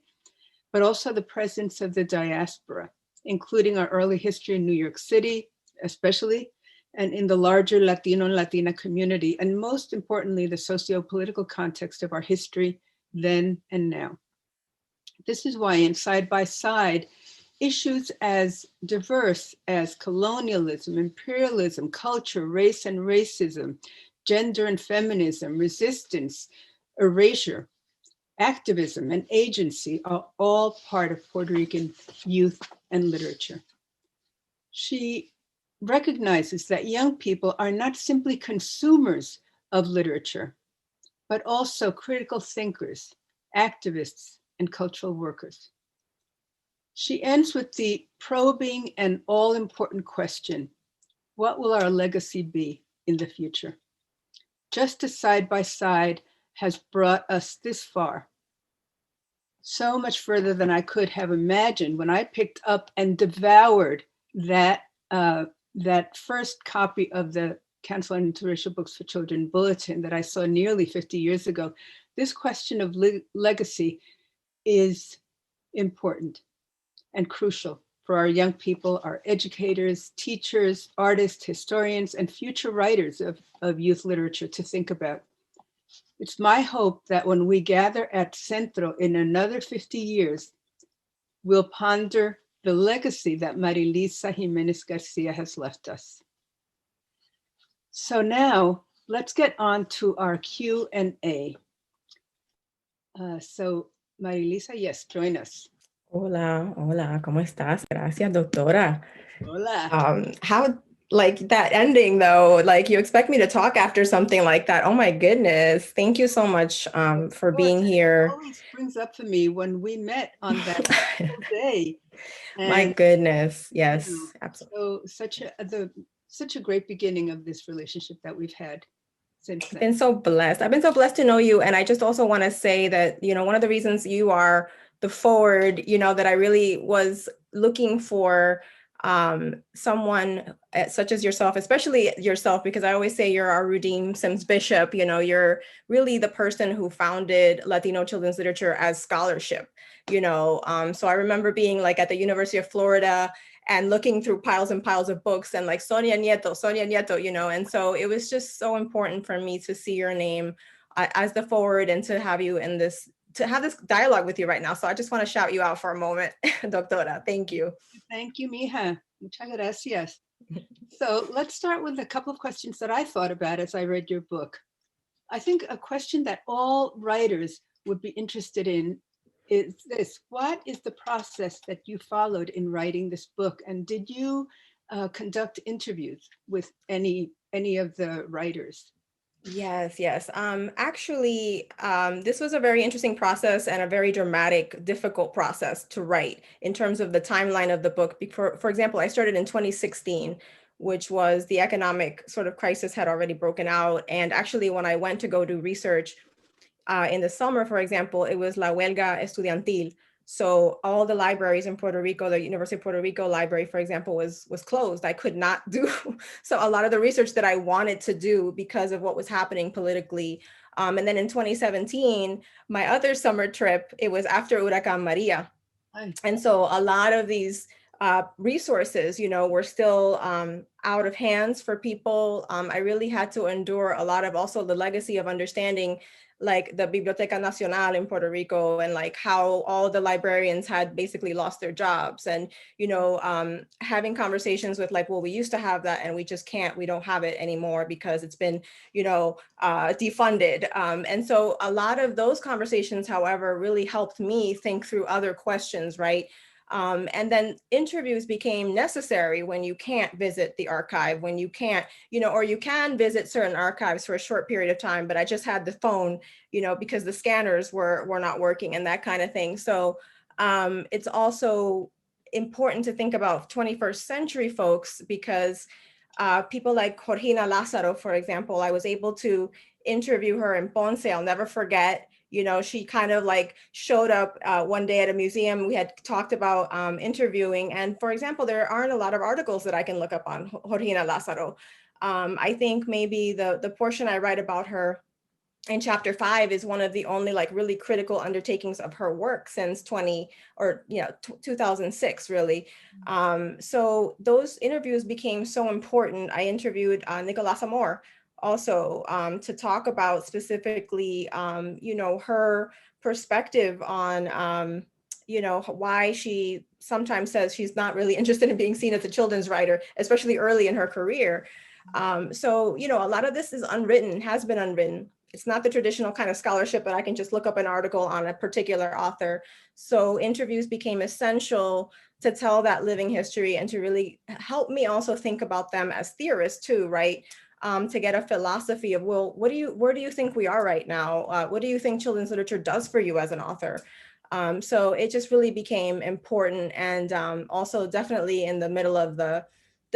B: but also the presence of the diaspora, including our early history in New York City, especially, and in the larger Latino and Latina community, and most importantly, the socio-political context of our history then and now. This is why in Side by Side, issues as diverse as colonialism, imperialism, culture, race and racism, gender and feminism, resistance, erasure, activism, and agency are all part of Puerto Rican youth and literature. She recognizes that young people are not simply consumers of literature, but also critical thinkers, activists, and cultural workers. She ends with the probing and all-important question, what will our legacy be in the future? Just as Side by Side has brought us this far, so much further than I could have imagined when I picked up and devoured that, that first copy of the Council on Interracial Books for Children bulletin that I saw nearly 50 years ago. This question of legacy is important and crucial for our young people, our educators, teachers, artists, historians, and future writers of youth literature to think about. It's my hope that when we gather at Centro in another 50 years, we'll ponder the legacy that Marilisa Jiménez García has left us. So now let's get on to our Q&A. So Marilisa, yes, join us.
D: Hola, hola, ¿cómo estás? Gracias, doctora.
B: Hola.
D: How, like that ending though, like you expect me to talk after something like that. Oh my goodness. Thank you so much for being here.
B: It always springs up for me when we met on that day.
D: My goodness. Yes,
B: So
D: absolutely.
B: such a great beginning of this relationship that we've had since then.
D: I've been so blessed. I've been so blessed to know you. And I just also want to say that, you know, one of the reasons you are the forward, you know, that I really was looking for someone such as yourself, especially yourself, because I always say you're our Redeem Sims Bishop, you know, you're really the person who founded Latino children's literature as scholarship, you know. So I remember being like at the University of Florida and looking through piles and piles of books and like Sonia Nieto, you know, and so it was just so important for me to see your name as the forward and to have you in this, to have this dialogue with you right now. So I just want to shout you out for a moment, doctora. Thank you.
B: Thank you, mija. Muchas gracias. So let's start with a couple of questions that I thought about as I read your book. I think a question that all writers would be interested in is this: what is the process that you followed in writing this book? And did you conduct interviews with any of the writers?
D: Yes. Actually, this was a very interesting process and a very dramatic, difficult process to write in terms of the timeline of the book. For example, I started in 2016, which was the economic sort of crisis had already broken out. And actually, when I went to go do research in the summer, for example, it was La Huelga Estudiantil. So all the libraries in Puerto Rico, the University of Puerto Rico library, for example, was closed. I could not do so a lot of the research that I wanted to do because of what was happening politically. And then in 2017, my other summer trip, it was after Huracán Maria. And so a lot of these resources, you know, were still out of hands for people. I really had to endure a lot of also the legacy of understanding like the Biblioteca Nacional in Puerto Rico and like how all the librarians had basically lost their jobs and, you know, having conversations with like, well, we used to have that and we just can't, we don't have it anymore because it's been, you know, defunded. And so a lot of those conversations, however, really helped me think through other questions, right? And then interviews became necessary when you can't visit the archive, when you can't, you know, or you can visit certain archives for a short period of time, but I just had the phone, you know, because the scanners were not working and that kind of thing. So it's also important to think about 21st century folks because people like Georgina Lázaro, for example, I was able to interview her in Ponce. I'll never forget. You know, she kind of like showed up one day at a museum. We had talked about interviewing. And for example, there aren't a lot of articles that I can look up on Georgina Lázaro. I think maybe the portion I write about her in chapter 5 is one of the only like really critical undertakings of her work since 2006, really. So those interviews became so important. I interviewed Nicolás Amor, also to talk about specifically, you know, her perspective on you know, why she sometimes says she's not really interested in being seen as a children's writer, especially early in her career. So, you know, a lot of this is unwritten, has been unwritten. It's not the traditional kind of scholarship that I can just look up an article on a particular author. So interviews became essential to tell that living history and to really help me also think about them as theorists too, right? To get a philosophy of, well, where do you think we are right now? What do you think children's literature does for you as an author? So it just really became important, and also definitely in the middle of the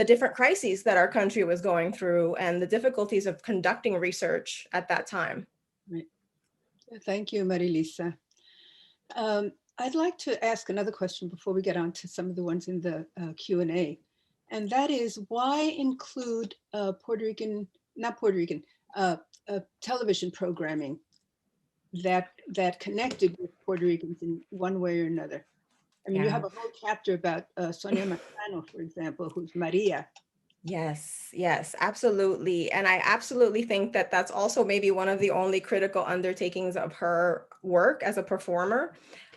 D: different crises that our country was going through and the difficulties of conducting research at that time.
B: Right. Thank you, Marilisa. I'd like to ask another question before we get on to some of the ones in the Q&A. And that is, why include television programming that connected with Puerto Ricans in one way or another? I mean, you have a whole chapter about Sonia Manzano, for example, who's Maria.
D: Yes, yes, absolutely. And I absolutely think that that's also maybe one of the only critical undertakings of her work as a performer.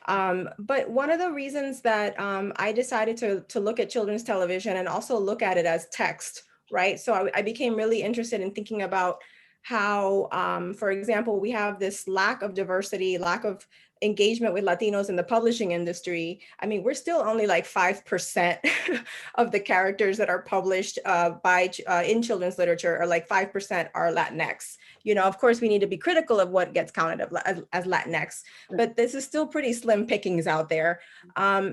D: But one of the reasons that I decided to look at children's television and also look at it as text, right? So I became really interested in thinking about how, for example, we have this lack of diversity, lack of engagement with Latinos in the publishing industry. I mean, we're still only like 5% of the characters that are published in children's literature, or like 5% are Latinx. You know, of course, we need to be critical of what gets counted as Latinx, but this is still pretty slim pickings out there.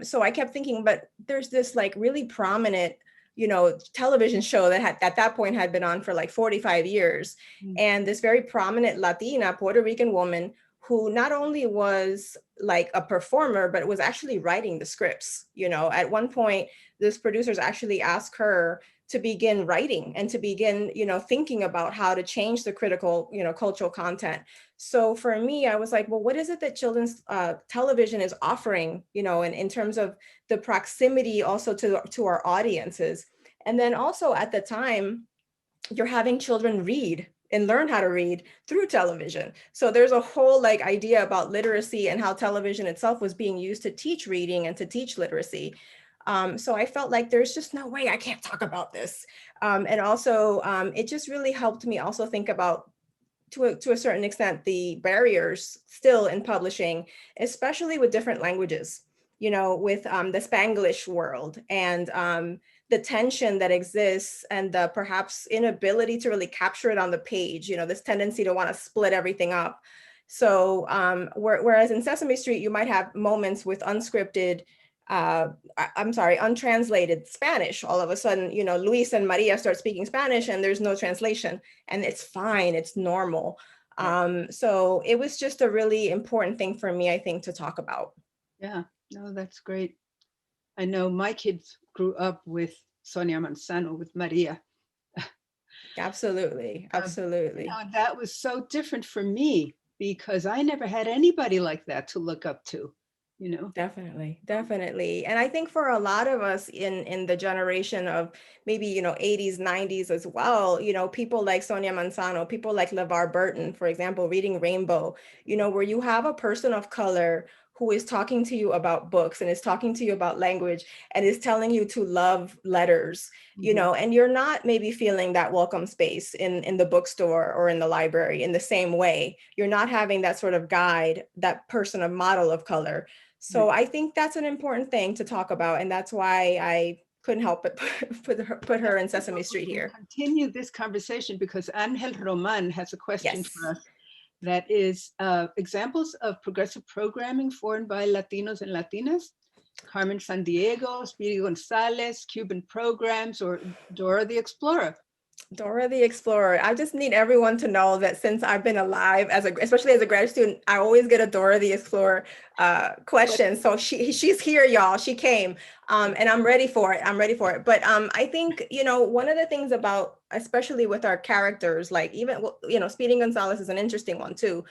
D: So I kept thinking, but there's this like really prominent, you know, television show that had at that point had been on for like 45 years. And this very prominent Latina Puerto Rican woman who not only was like a performer, but was actually writing the scripts. You know, at one point, this producers actually asked her to begin writing and to begin, you know, thinking about how to change the critical, you know, cultural content. So for me, I was like, well, what is it that children's television is offering, you know, in terms of the proximity also to our audiences? And then also at the time, you're having children read and learn how to read through television. So there's a whole like idea about literacy and how television itself was being used to teach reading and to teach literacy. So I felt like there's just no way I can't talk about this. And also it just really helped me also think about, to a certain extent, the barriers still in publishing, especially with different languages, you know, with the Spanglish world, and the tension that exists and the perhaps inability to really capture it on the page, you know, this tendency to want to split everything up. So whereas in Sesame Street, you might have moments with unscripted, untranslated Spanish. All of a sudden, you know, Luis and Maria start speaking Spanish and there's no translation, and it's fine, it's normal. So it was just a really important thing for me, I think, to talk about.
B: Yeah, no, that's great. I know my kids grew up with Sonia Manzano, with Maria.
D: Absolutely, absolutely.
B: You know, that was so different for me because I never had anybody like that to look up to, you know.
D: Definitely, definitely. And I think for a lot of us in the generation of maybe, you know, 80s, 90s as well, you know, people like Sonia Manzano, people like LeVar Burton, for example, reading Rainbow, you know, where you have a person of color who is talking to you about books and is talking to you about language and is telling you to love letters, you know, and you're not maybe feeling that welcome space in the bookstore or in the library in the same way. You're not having that sort of guide, that person, a model of color. So I think that's an important thing to talk about. And that's why I couldn't help but put her in Sesame Street here.
B: Continue this conversation because Angel Roman has a question for us. That is examples of progressive programming formed by Latinos and Latinas, Carmen Sandiego, Speedy Gonzalez, Cuban programs, or Dora the Explorer.
D: Dora the Explorer. I just need everyone to know that since I've been alive, especially as a grad student, I always get a Dora the Explorer question. So she's here, y'all. She came, and I'm ready for it. I'm ready for it. But I think, you know, one of the things about, especially with our characters, like even, you know, Speedy Gonzalez is an interesting one too.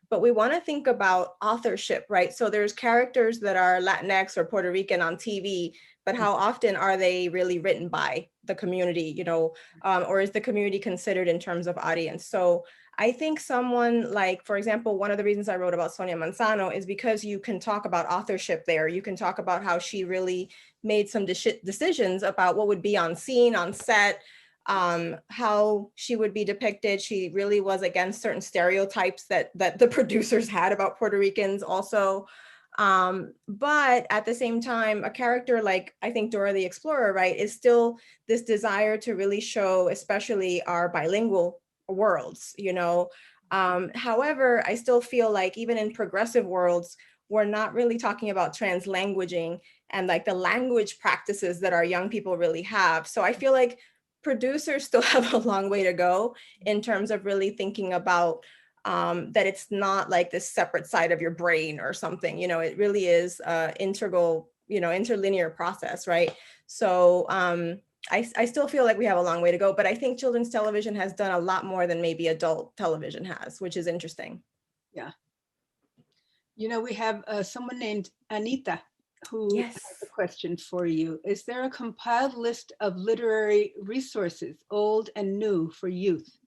D: But we want to think about authorship, right? So there's characters that are Latinx or Puerto Rican on TV, but how often are they really written by the community, you know, or is the community considered in terms of audience? So I think someone like, for example, one of the reasons I wrote about Sonia Manzano is because you can talk about authorship there. You can talk about how she really made some decisions about what would be on scene, on set, how she would be depicted. She really was against certain stereotypes that the producers had about Puerto Ricans also. But at the same time, a character like, I think, Dora the Explorer, right, is still this desire to really show, especially our bilingual worlds, you know. However, I still feel like even in progressive worlds, we're not really talking about translanguaging and like the language practices that our young people really have. So I feel like producers still have a long way to go in terms of really thinking about that it's not like this separate side of your brain or something, you know, it really is integral, you know, interlinear process, right? So I still feel like we have a long way to go, but I think children's television has done a lot more than maybe adult television has, which is interesting.
B: Yeah. You know, we have someone named Anita who
D: Yes.
B: has a question for you. Is there a compiled list of literary resources, old and new, for youth?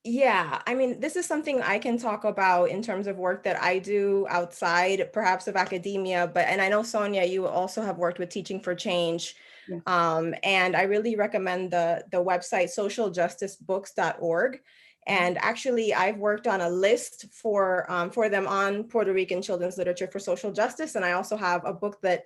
D: Yeah, I mean, this is something I can talk about in terms of work that I do outside, perhaps of academia, but, and I know Sonia, you also have worked with Teaching for Change.
B: Yes.
D: And I really recommend the website socialjusticebooks.org. And actually, I've worked on a list for them on Puerto Rican children's literature for social justice. And I also have a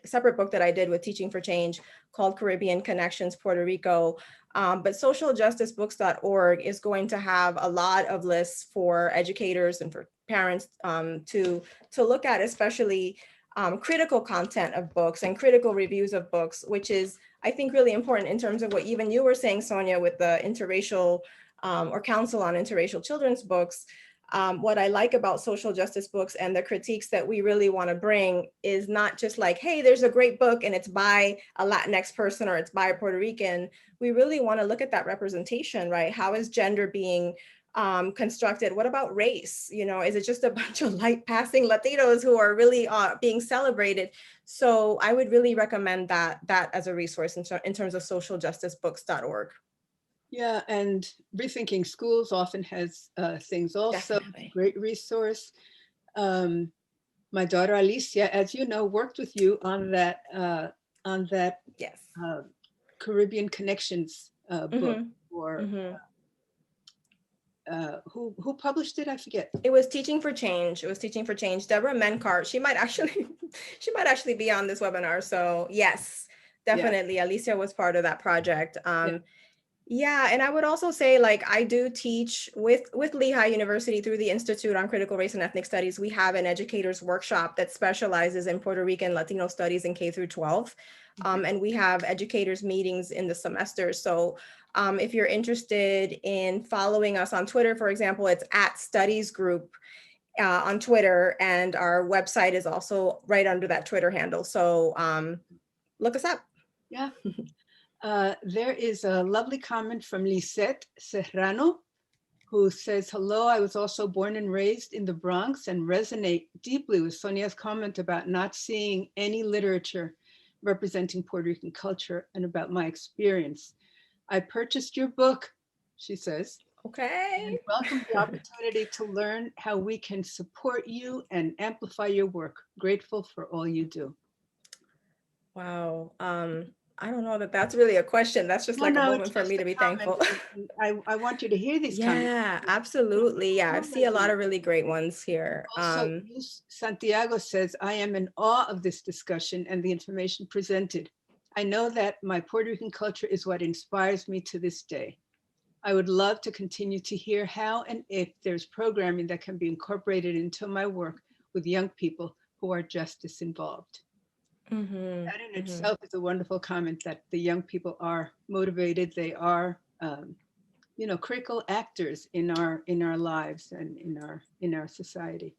D: separate book that I did with Teaching for Change called Caribbean Connections, Puerto Rico. But socialjusticebooks.org is going to have a lot of lists for educators and for parents to look at, especially critical content of books and critical reviews of books, which is, I think, really important in terms of what even you were saying, Sonia, with the interracial or Council on Interracial Children's Books. What I like about social justice books and the critiques that we really want to bring is not just like, hey, there's a great book and it's by a Latinx person or it's by a Puerto Rican. We really want to look at that representation, right? How is gender being constructed? What about race? You know, is it just a bunch of light passing Latinos who are really being celebrated? So I would really recommend that as a resource in terms of socialjusticebooks.org.
B: Yeah, and Rethinking Schools often has things also.
D: Definitely.
B: Great resource. My daughter Alicia, as you know, worked with you on that
D: Yes.
B: Caribbean Connections book. Or who published it? I forget.
D: It was Teaching for Change. It was Teaching for Change. Deborah Menkart. She might actually be on this webinar. So yes, definitely. Yeah. Alicia was part of that project. Yeah, and I would also say, like, I do teach with Lehigh University through the Institute on Critical Race and Ethnic Studies. We have an educators workshop that specializes in Puerto Rican Latino studies in K through 12. And we have educators meetings in the semester. So if you're interested in following us on Twitter, for example, it's @studiesgroup on Twitter, and our website is also right under that Twitter handle. So look us up.
B: Yeah. There is a lovely comment from Lisette Serrano, who says, hello, I was also born and raised in the Bronx and resonate deeply with Sonia's comment about not seeing any literature representing Puerto Rican culture and about my experience. I purchased your book, she says.
D: Okay.
B: And welcome the opportunity to learn how we can support you and amplify your work. Grateful for all you do.
D: Wow. I don't know that that's really a question. That's just like a moment for me to be thankful.
B: I want you to hear these comments.
D: Yeah, absolutely. Yeah, I see a lot of really great ones here.
B: Also, Santiago says, I am in awe of this discussion and the information presented. I know that my Puerto Rican culture is what inspires me to this day. I would love to continue to hear how and if there's programming that can be incorporated into my work with young people who are justice involved. That in itself is a wonderful comment, that the young people are motivated. They are, you know, critical actors in our lives and in our society.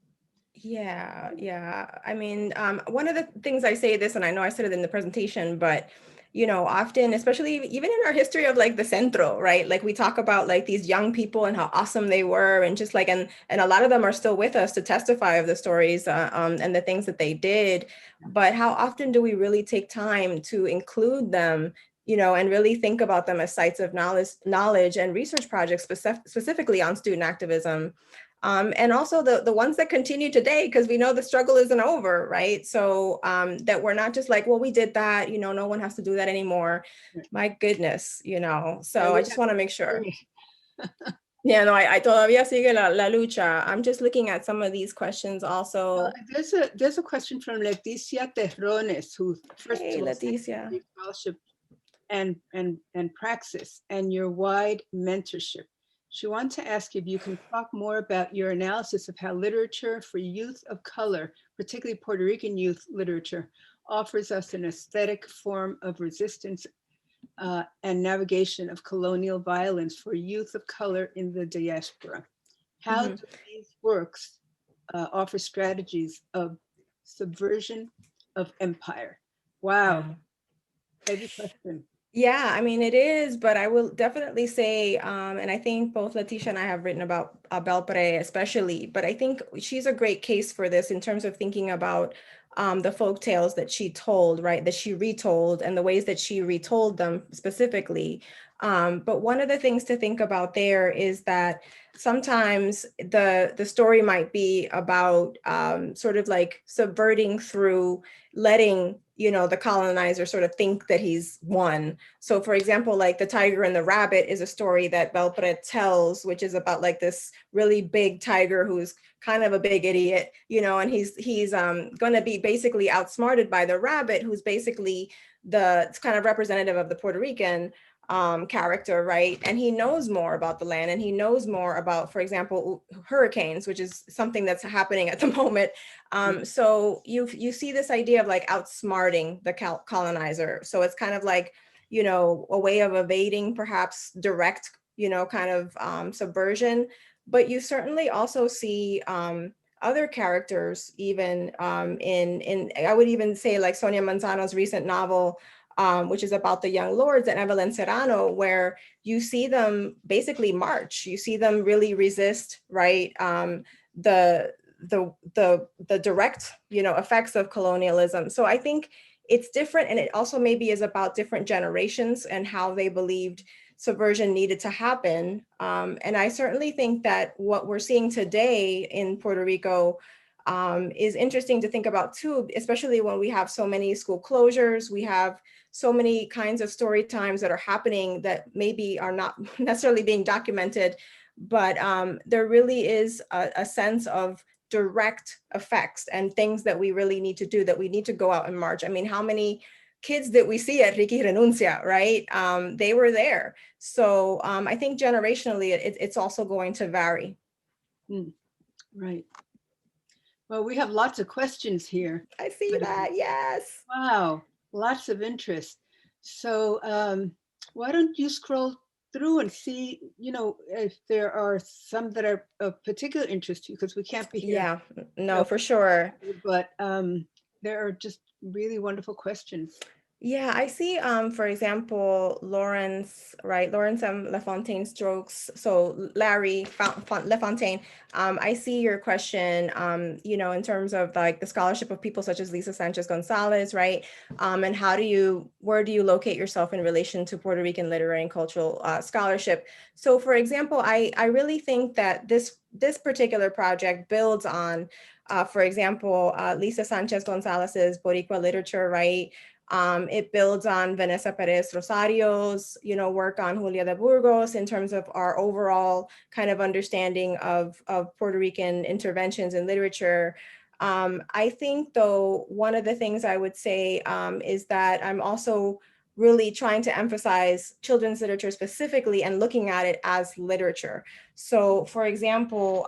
D: Yeah, yeah. I mean, one of the things I say this, and I know I said it in the presentation, but you know, often, especially even in our history of like the Centro, right? Like we talk about like these young people and how awesome they were, and just like, and a lot of them are still with us to testify of the stories and the things that they did. But how often do we really take time to include them you know, and really think about them as sites of knowledge and research projects specifically on student activism. And also the ones that continue today, because we know the struggle isn't over, right? So that we're not just like, well, we did that, you know, no one has to do that anymore. My goodness, you know, so I just want to make sure. Yeah, no, I todavía sigue la lucha. I'm just looking at some of these questions also.
B: There's a question from Leticia Terrones, who first
D: Hey,
B: of all,
D: Leticia.
B: your scholarship and praxis and your wide mentorship. She wants to ask if you can talk more about your analysis of how literature for youth of color, particularly Puerto Rican youth literature, offers us an aesthetic form of resistance and navigation of colonial violence for youth of color in the diaspora. How do these works offer strategies of subversion of empire? Wow, heavy question.
D: Yeah, I mean, it is, but I will definitely say, and I think both Leticia and I have written about Belpre especially, but I think she's a great case for this in terms of thinking about the folk tales that she told, right, that she retold and the ways that she retold them specifically. But one of the things to think about there is that sometimes the story might be about sort of like subverting through letting, you know, the colonizer sort of think that he's won. So for example, like The Tiger and the Rabbit is a story that Belpre tells, which is about like this really big tiger who's kind of a big idiot, you know, and he's going to be basically outsmarted by the rabbit, who's basically the kind of representative of the Puerto Rican character, right? And he knows more about the land, and he knows more about, for example, hurricanes, which is something that's happening at the moment. So you see this idea of like outsmarting the colonizer. So it's kind of like, you know, a way of evading perhaps direct, you know, kind of subversion. But you certainly also see other characters, even in I would even say like Sonia Manzano's recent novel, which is about the young lords at Evelyn Serrano, where you see them basically march. You see them really resist, right? The direct, you know, effects of colonialism. So I think it's different, and it also maybe is about different generations and how they believed subversion needed to happen. And I certainly think that what we're seeing today in Puerto Rico is interesting to think about too, especially when we have so many school closures, we have so many kinds of story times that are happening that maybe are not necessarily being documented, but there really is a sense of direct effects and things that we really need to do, that we need to go out and march. I mean, how many kids that we see at Ricky Renuncia, right? They were there. So I think generationally, it's also going to vary.
B: Right. Well, we have lots of questions here.
D: I see that, yes.
B: Wow, lots of interest. So why don't you scroll through and see, you know, if there are some that are of particular interest to you, because we can't be here.
D: Yeah, no, for sure.
B: But there are just really wonderful questions.
D: Yeah, I see, for example, Lawrence, right? Lawrence LaFontaine Strokes. So Larry LaFontaine, I see your question, you know, in terms of like the scholarship of people such as Lisa Sanchez Gonzalez, right? And where do you locate yourself in relation to Puerto Rican literary and cultural scholarship? So for example, I really think that this particular project builds on, for example, Lisa Sanchez Gonzalez's Boricua literature, right? It builds on Vanessa Perez Rosario's, you know, work on Julia de Burgos in terms of our overall kind of understanding of Puerto Rican interventions in literature. I think, though, one of the things I would say is that I'm also really trying to emphasize children's literature specifically and looking at it as literature. So, for example,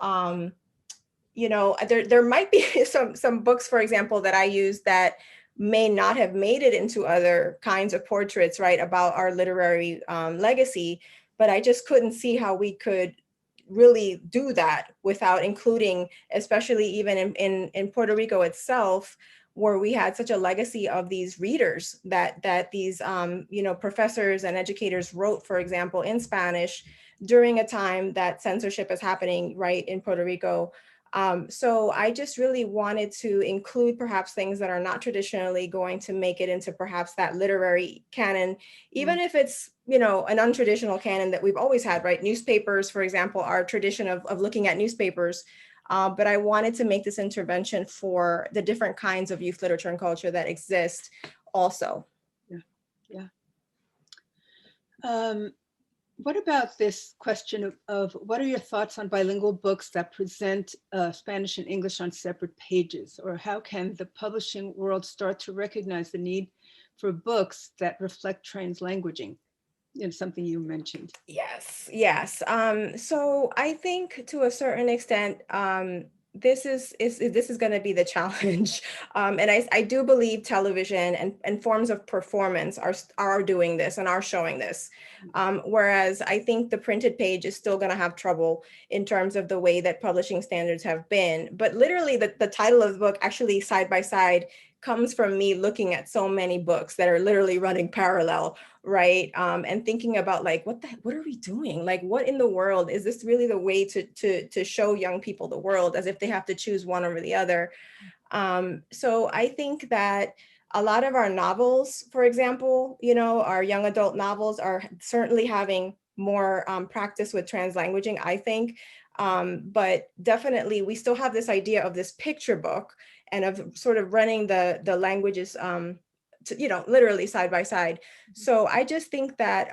D: you know, there might be some books, for example, that I use that may not have made it into other kinds of portraits, right, about our literary legacy, but I just couldn't see how we could really do that without including, especially even in Puerto Rico itself, where we had such a legacy of these readers that these you know, professors and educators wrote, for example, in Spanish during a time that censorship is happening, right, in Puerto Rico. So I just really wanted to include perhaps things that are not traditionally going to make it into perhaps that literary canon, even if it's, you know, an untraditional canon that we've always had, right? Newspapers, for example, our tradition of looking at newspapers. But I wanted to make this intervention for the different kinds of youth literature and culture that exist also.
B: Yeah. What about this question of what are your thoughts on bilingual books that present Spanish and English on separate pages? Or how can the publishing world start to recognize the need for books that reflect translanguaging? You know, something you mentioned.
D: Yes, yes. So I think to a certain extent, this is going to be the challenge. And I do believe television and forms of performance are doing this and are showing this. Whereas I think the printed page is still going to have trouble in terms of the way that publishing standards have been. But literally the title of the book, actually Side by Side, comes from me looking at so many books that are literally running parallel, right? And thinking about like, what are we doing? Like, what in the world is this really the way to show young people the world, as if they have to choose one over the other? So I think that a lot of our novels, for example, you know, our young adult novels are certainly having more practice with translanguaging, I think. But definitely we still have this idea of this picture book and of sort of running the languages you know, literally side by side. So I just think that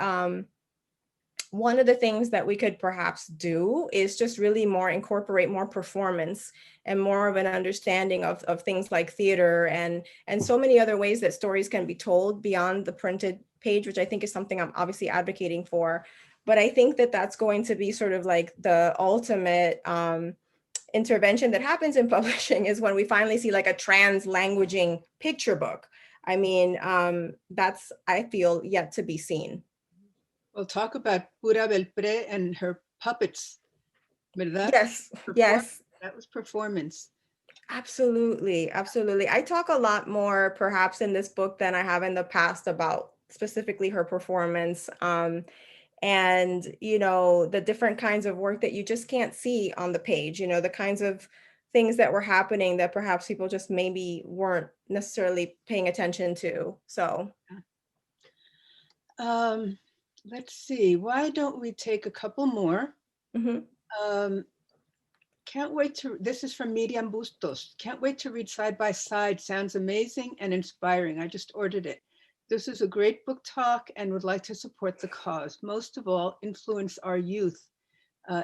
D: one of the things that we could perhaps do is just really more incorporate more performance and more of an understanding of things like theater and so many other ways that stories can be told beyond the printed page, which I think is something I'm obviously advocating for. But I think that that's going to be sort of like the ultimate intervention that happens in publishing, is when we finally see like a translanguaging picture book. I mean, that's, I feel, yet to be seen.
B: We'll talk about Pura Belpré and her puppets, ¿verdad?
D: Yes, yes.
B: That was performance.
D: Absolutely, absolutely. I talk a lot more perhaps in this book than I have in the past about specifically her performance. And, you know, the different kinds of work that you just can't see on the page, you know, the kinds of things that were happening that perhaps people just maybe weren't necessarily paying attention to. So
B: let's see, why don't we take a couple more? Can't wait to, this is from Miriam Bustos. Can't wait to read Side by Side. Sounds amazing and inspiring. I just ordered it. This is a great book talk and would like to support the cause. Most of all, influence our youth,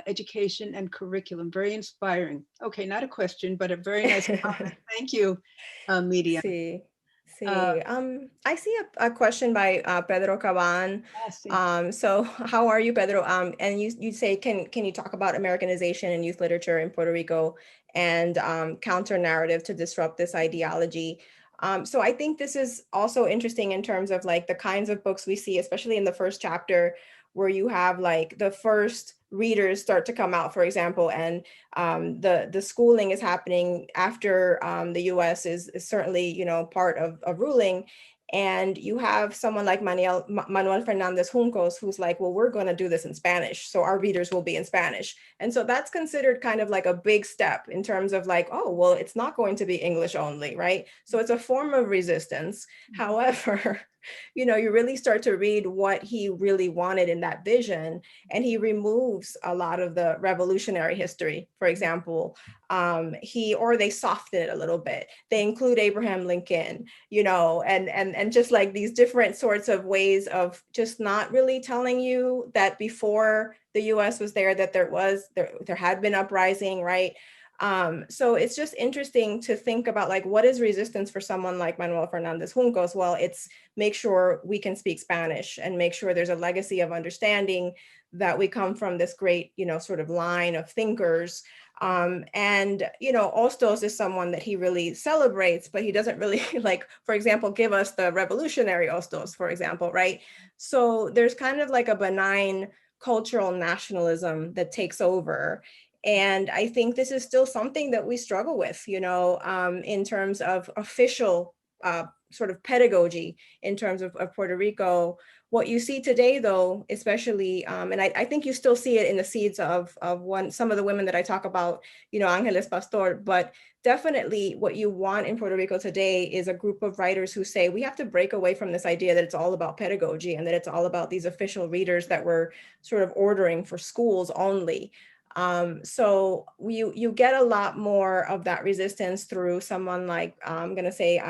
B: education and curriculum. Very inspiring. Okay, not a question, but a very nice comment. Thank you, Miriam.
D: See. I see a question by Pedro Caban. So how are you, Pedro? And you say, can you talk about Americanization in youth literature in Puerto Rico and counter narrative to disrupt this ideology? So I think this is also interesting in terms of like the kinds of books we see, especially in the first chapter, where you have like the first readers start to come out, for example, and the schooling is happening after the US is certainly, you know, part of ruling. And you have someone like Manuel Fernandez Juncos, who's like, well, we're going to do this in Spanish, so our readers will be in Spanish. And so that's considered kind of like a big step in terms of like, oh, well, it's not going to be English only, right? So it's a form of resistance. However, you know, you really start to read what he really wanted in that vision, and he removes a lot of the revolutionary history, for example. They soften it a little bit. They include Abraham Lincoln, you know, and just like these different sorts of ways of just not really telling you that before the US was there, that there had been uprising, right? So it's just interesting to think about like, what is resistance for someone like Manuel Fernandez Juncos? Well, it's make sure we can speak Spanish and make sure there's a legacy of understanding that we come from this great, you know, sort of line of thinkers. And, you know, Hostos is someone that he really celebrates, but he doesn't really like, for example, give us the revolutionary Hostos, for example, right? So there's kind of like a benign cultural nationalism that takes over. And I think this is still something that we struggle with, you know, in terms of official sort of pedagogy in terms of Puerto Rico. What you see today, though, especially, and I think you still see it in the seeds of some of the women that I talk about, you know, Ángeles Pastor, but definitely what you want in Puerto Rico today is a group of writers who say we have to break away from this idea that it's all about pedagogy and that it's all about these official readers that we're sort of ordering for schools only. So you get a lot more of that resistance through someone like, I'm going to say,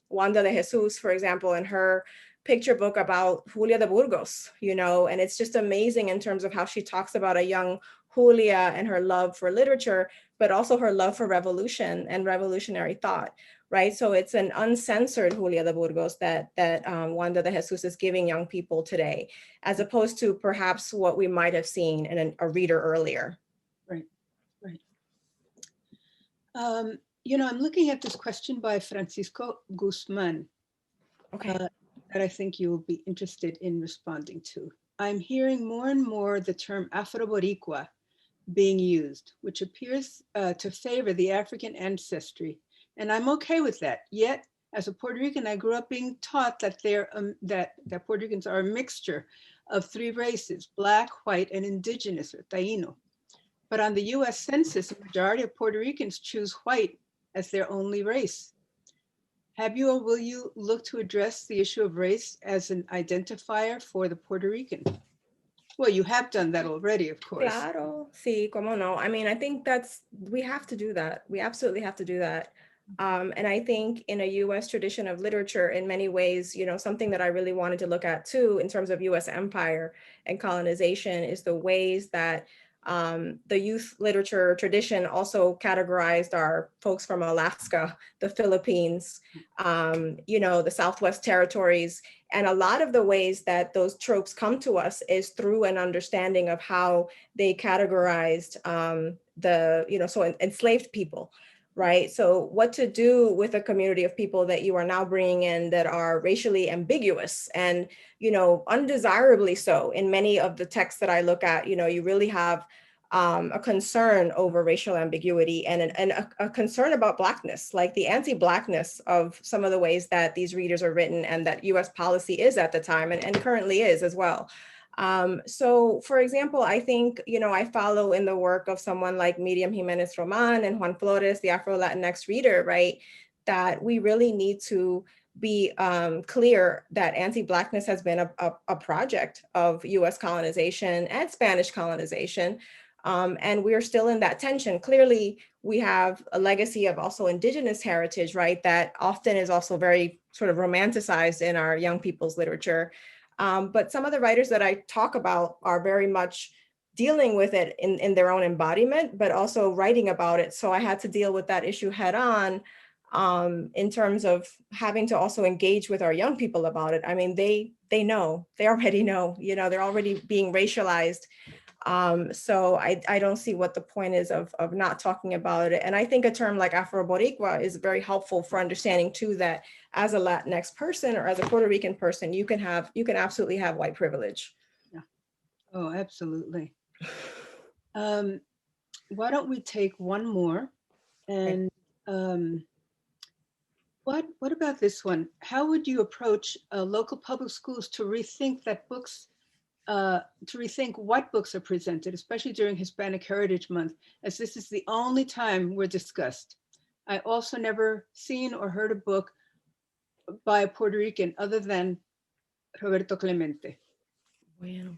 D: Wanda de Jesus, for example, and her picture book about Julia de Burgos, you know, and it's just amazing in terms of how she talks about a young Julia and her love for literature, but also her love for revolution and revolutionary thought, right? So it's an uncensored Julia de Burgos that Wanda de Jesus is giving young people today, as opposed to perhaps what we might have seen in a reader earlier.
B: Right, right. You know, I'm looking at this question by Francisco Guzman.
D: Okay.
B: That I think you will be interested in responding to. I'm hearing more and more the term Afro-Boricua being used, which appears to favor the African ancestry. And I'm okay with that. Yet, as a Puerto Rican, I grew up being taught that that Puerto Ricans are a mixture of three races, Black, white, and indigenous, or Taino. But on the US Census, the majority of Puerto Ricans choose white as their only race. Have you or will you look to address the issue of race as an identifier for the Puerto Rican? Well, you have done that already, of course.
D: Claro, sí, cómo no. I mean, I think we have to do that. We absolutely have to do that. And I think in a US tradition of literature, in many ways, you know, something that I really wanted to look at too, in terms of US empire and colonization, is the ways that the youth literature tradition also categorized our folks from Alaska, the Philippines, you know, the Southwest territories. And a lot of the ways that those tropes come to us is through an understanding of how they categorized so enslaved people, right? So what to do with a community of people that you are now bringing in that are racially ambiguous and, you know, undesirably so. In many of the texts that I look at, you know, you really have a concern over racial ambiguity and a concern about Blackness, like the anti-Blackness of some of the ways that these readers are written and that US policy is at the time and currently is as well. So for example, I think, you know, I follow in the work of someone like Miriam Jimenez Roman and Juan Flores, the Afro-Latinx reader, right? That we really need to be clear that anti-Blackness has been a project of US colonization and Spanish colonization. And we're still in that tension. Clearly, we have a legacy of also indigenous heritage, right? That often is also very sort of romanticized in our young people's literature. But some of the writers that I talk about are very much dealing with it in their own embodiment, but also writing about it. So I had to deal with that issue head on in terms of having to also engage with our young people about it. I mean, they know, they already know, you know, they're already being racialized. So I don't see what the point is of not talking about it. And I think a term like Afro-Boricua is very helpful for understanding too, that as a Latinx person or as a Puerto Rican person, you can absolutely have white privilege.
B: Yeah. Oh, absolutely. Why don't we take one more? And what about this one? How would you approach local public schools to rethink that books to rethink what books are presented, especially during Hispanic Heritage Month, as this is the only time we're discussed? I also never seen or heard a book by a Puerto Rican other than Roberto Clemente.
D: Wow.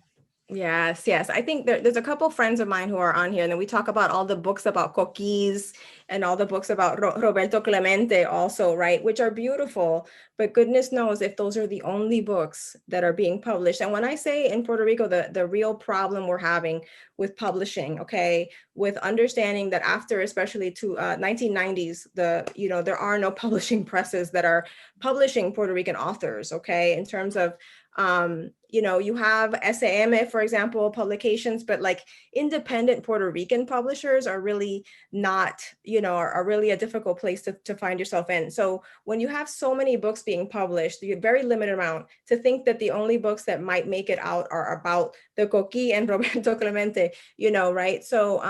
D: Yes. I think there's a couple friends of mine who are on here, and then we talk about all the books about coquis and all the books about Roberto Clemente also, right? Which are beautiful, but goodness knows if those are the only books that are being published. And when I say in Puerto Rico, the real problem we're having with publishing, okay, with understanding that after especially 1990s, there are no publishing presses that are publishing Puerto Rican authors, okay, in terms of you have SM, for example, publications, but like independent Puerto Rican publishers are really not, are really a difficult place to find yourself in. So when you have so many books being published, you have very limited amount, to think that the only books that might make it out are about the Coquí and Roberto Clemente, right? So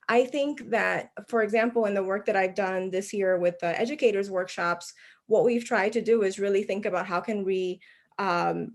D: I think that, for example, in the work that I've done this year with the educators workshops, what we've tried to do is really think about how can we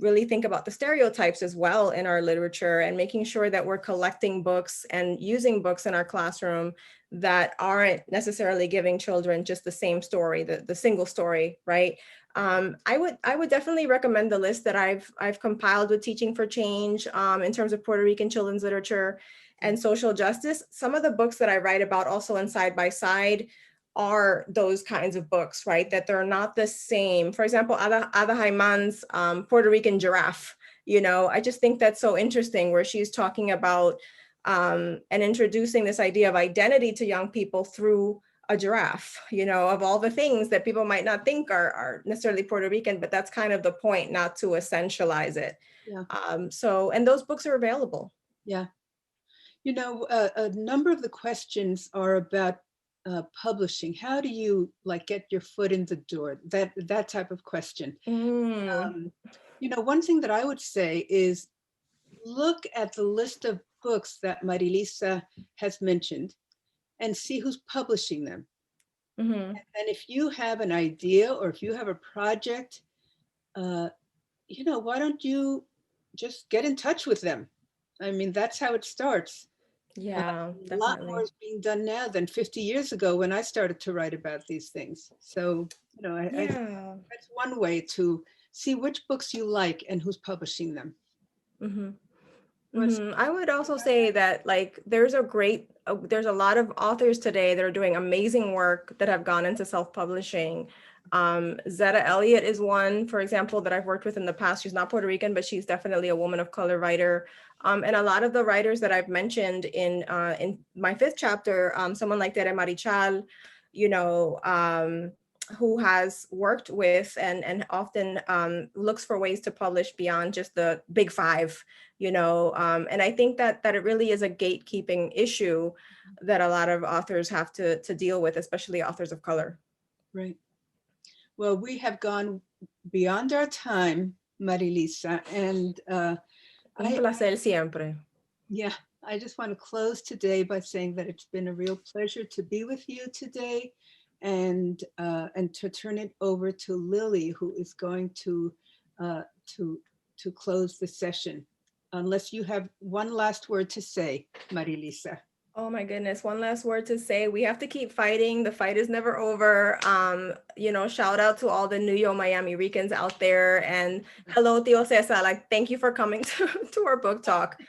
D: really think about the stereotypes as well in our literature, and making sure that we're collecting books and using books in our classroom that aren't necessarily giving children just the same story, the single story, right? I would definitely recommend the list that I've compiled with Teaching for Change in terms of Puerto Rican children's literature and social justice. Some of the books that I write about also in Side by Side are those kinds of books, right? That they're not the same. For example, Ada Jaiman's Puerto Rican Giraffe, you know, I just think that's so interesting, where she's talking about and introducing this idea of identity to young people through a giraffe, you know, of all the things that people might not think are necessarily Puerto Rican, but that's kind of the point, not to essentialize it.
B: Yeah.
D: And those books are available.
B: Yeah. You know, a number of the questions are about publishing. How do you like get your foot in the door? That type of question. You know, one thing that I would say is look at the list of books that Marilisa has mentioned and see who's publishing them. And if you have an idea or if you have a project, you know, why don't you just get in touch with them? I mean, that's how it starts.
D: Yeah,
B: a lot more is being done now than 50 years ago when I started to write about these things. So, you know, I think that's one way to see which books you like and who's publishing them.
D: I would also say that, like, there's a lot of authors today that are doing amazing work that have gone into self-publishing. Zetta Elliott is one, for example, that I've worked with in the past. She's not Puerto Rican, but she's definitely a woman of color writer. And a lot of the writers that I've mentioned in my 5th chapter, someone like Tere Marichal, you know, who has worked with and often looks for ways to publish beyond just the big 5, you know, and I think that it really is a gatekeeping issue that a lot of authors have to deal with, especially authors of color.
B: Right. Well, we have gone beyond our time, Marilisa, and
D: Un placer siempre.
B: Yeah, I just want to close today by saying that it's been a real pleasure to be with you today, and to turn it over to Lily, who is going to close the session. Unless you have one last word to say, Marilisa.
D: Oh my goodness, one last word to say. We have to keep fighting. The fight is never over. You know, shout out to all the New York Miami Ricans out there. And hello, Tio Cesar. Like, thank you for coming to our book talk.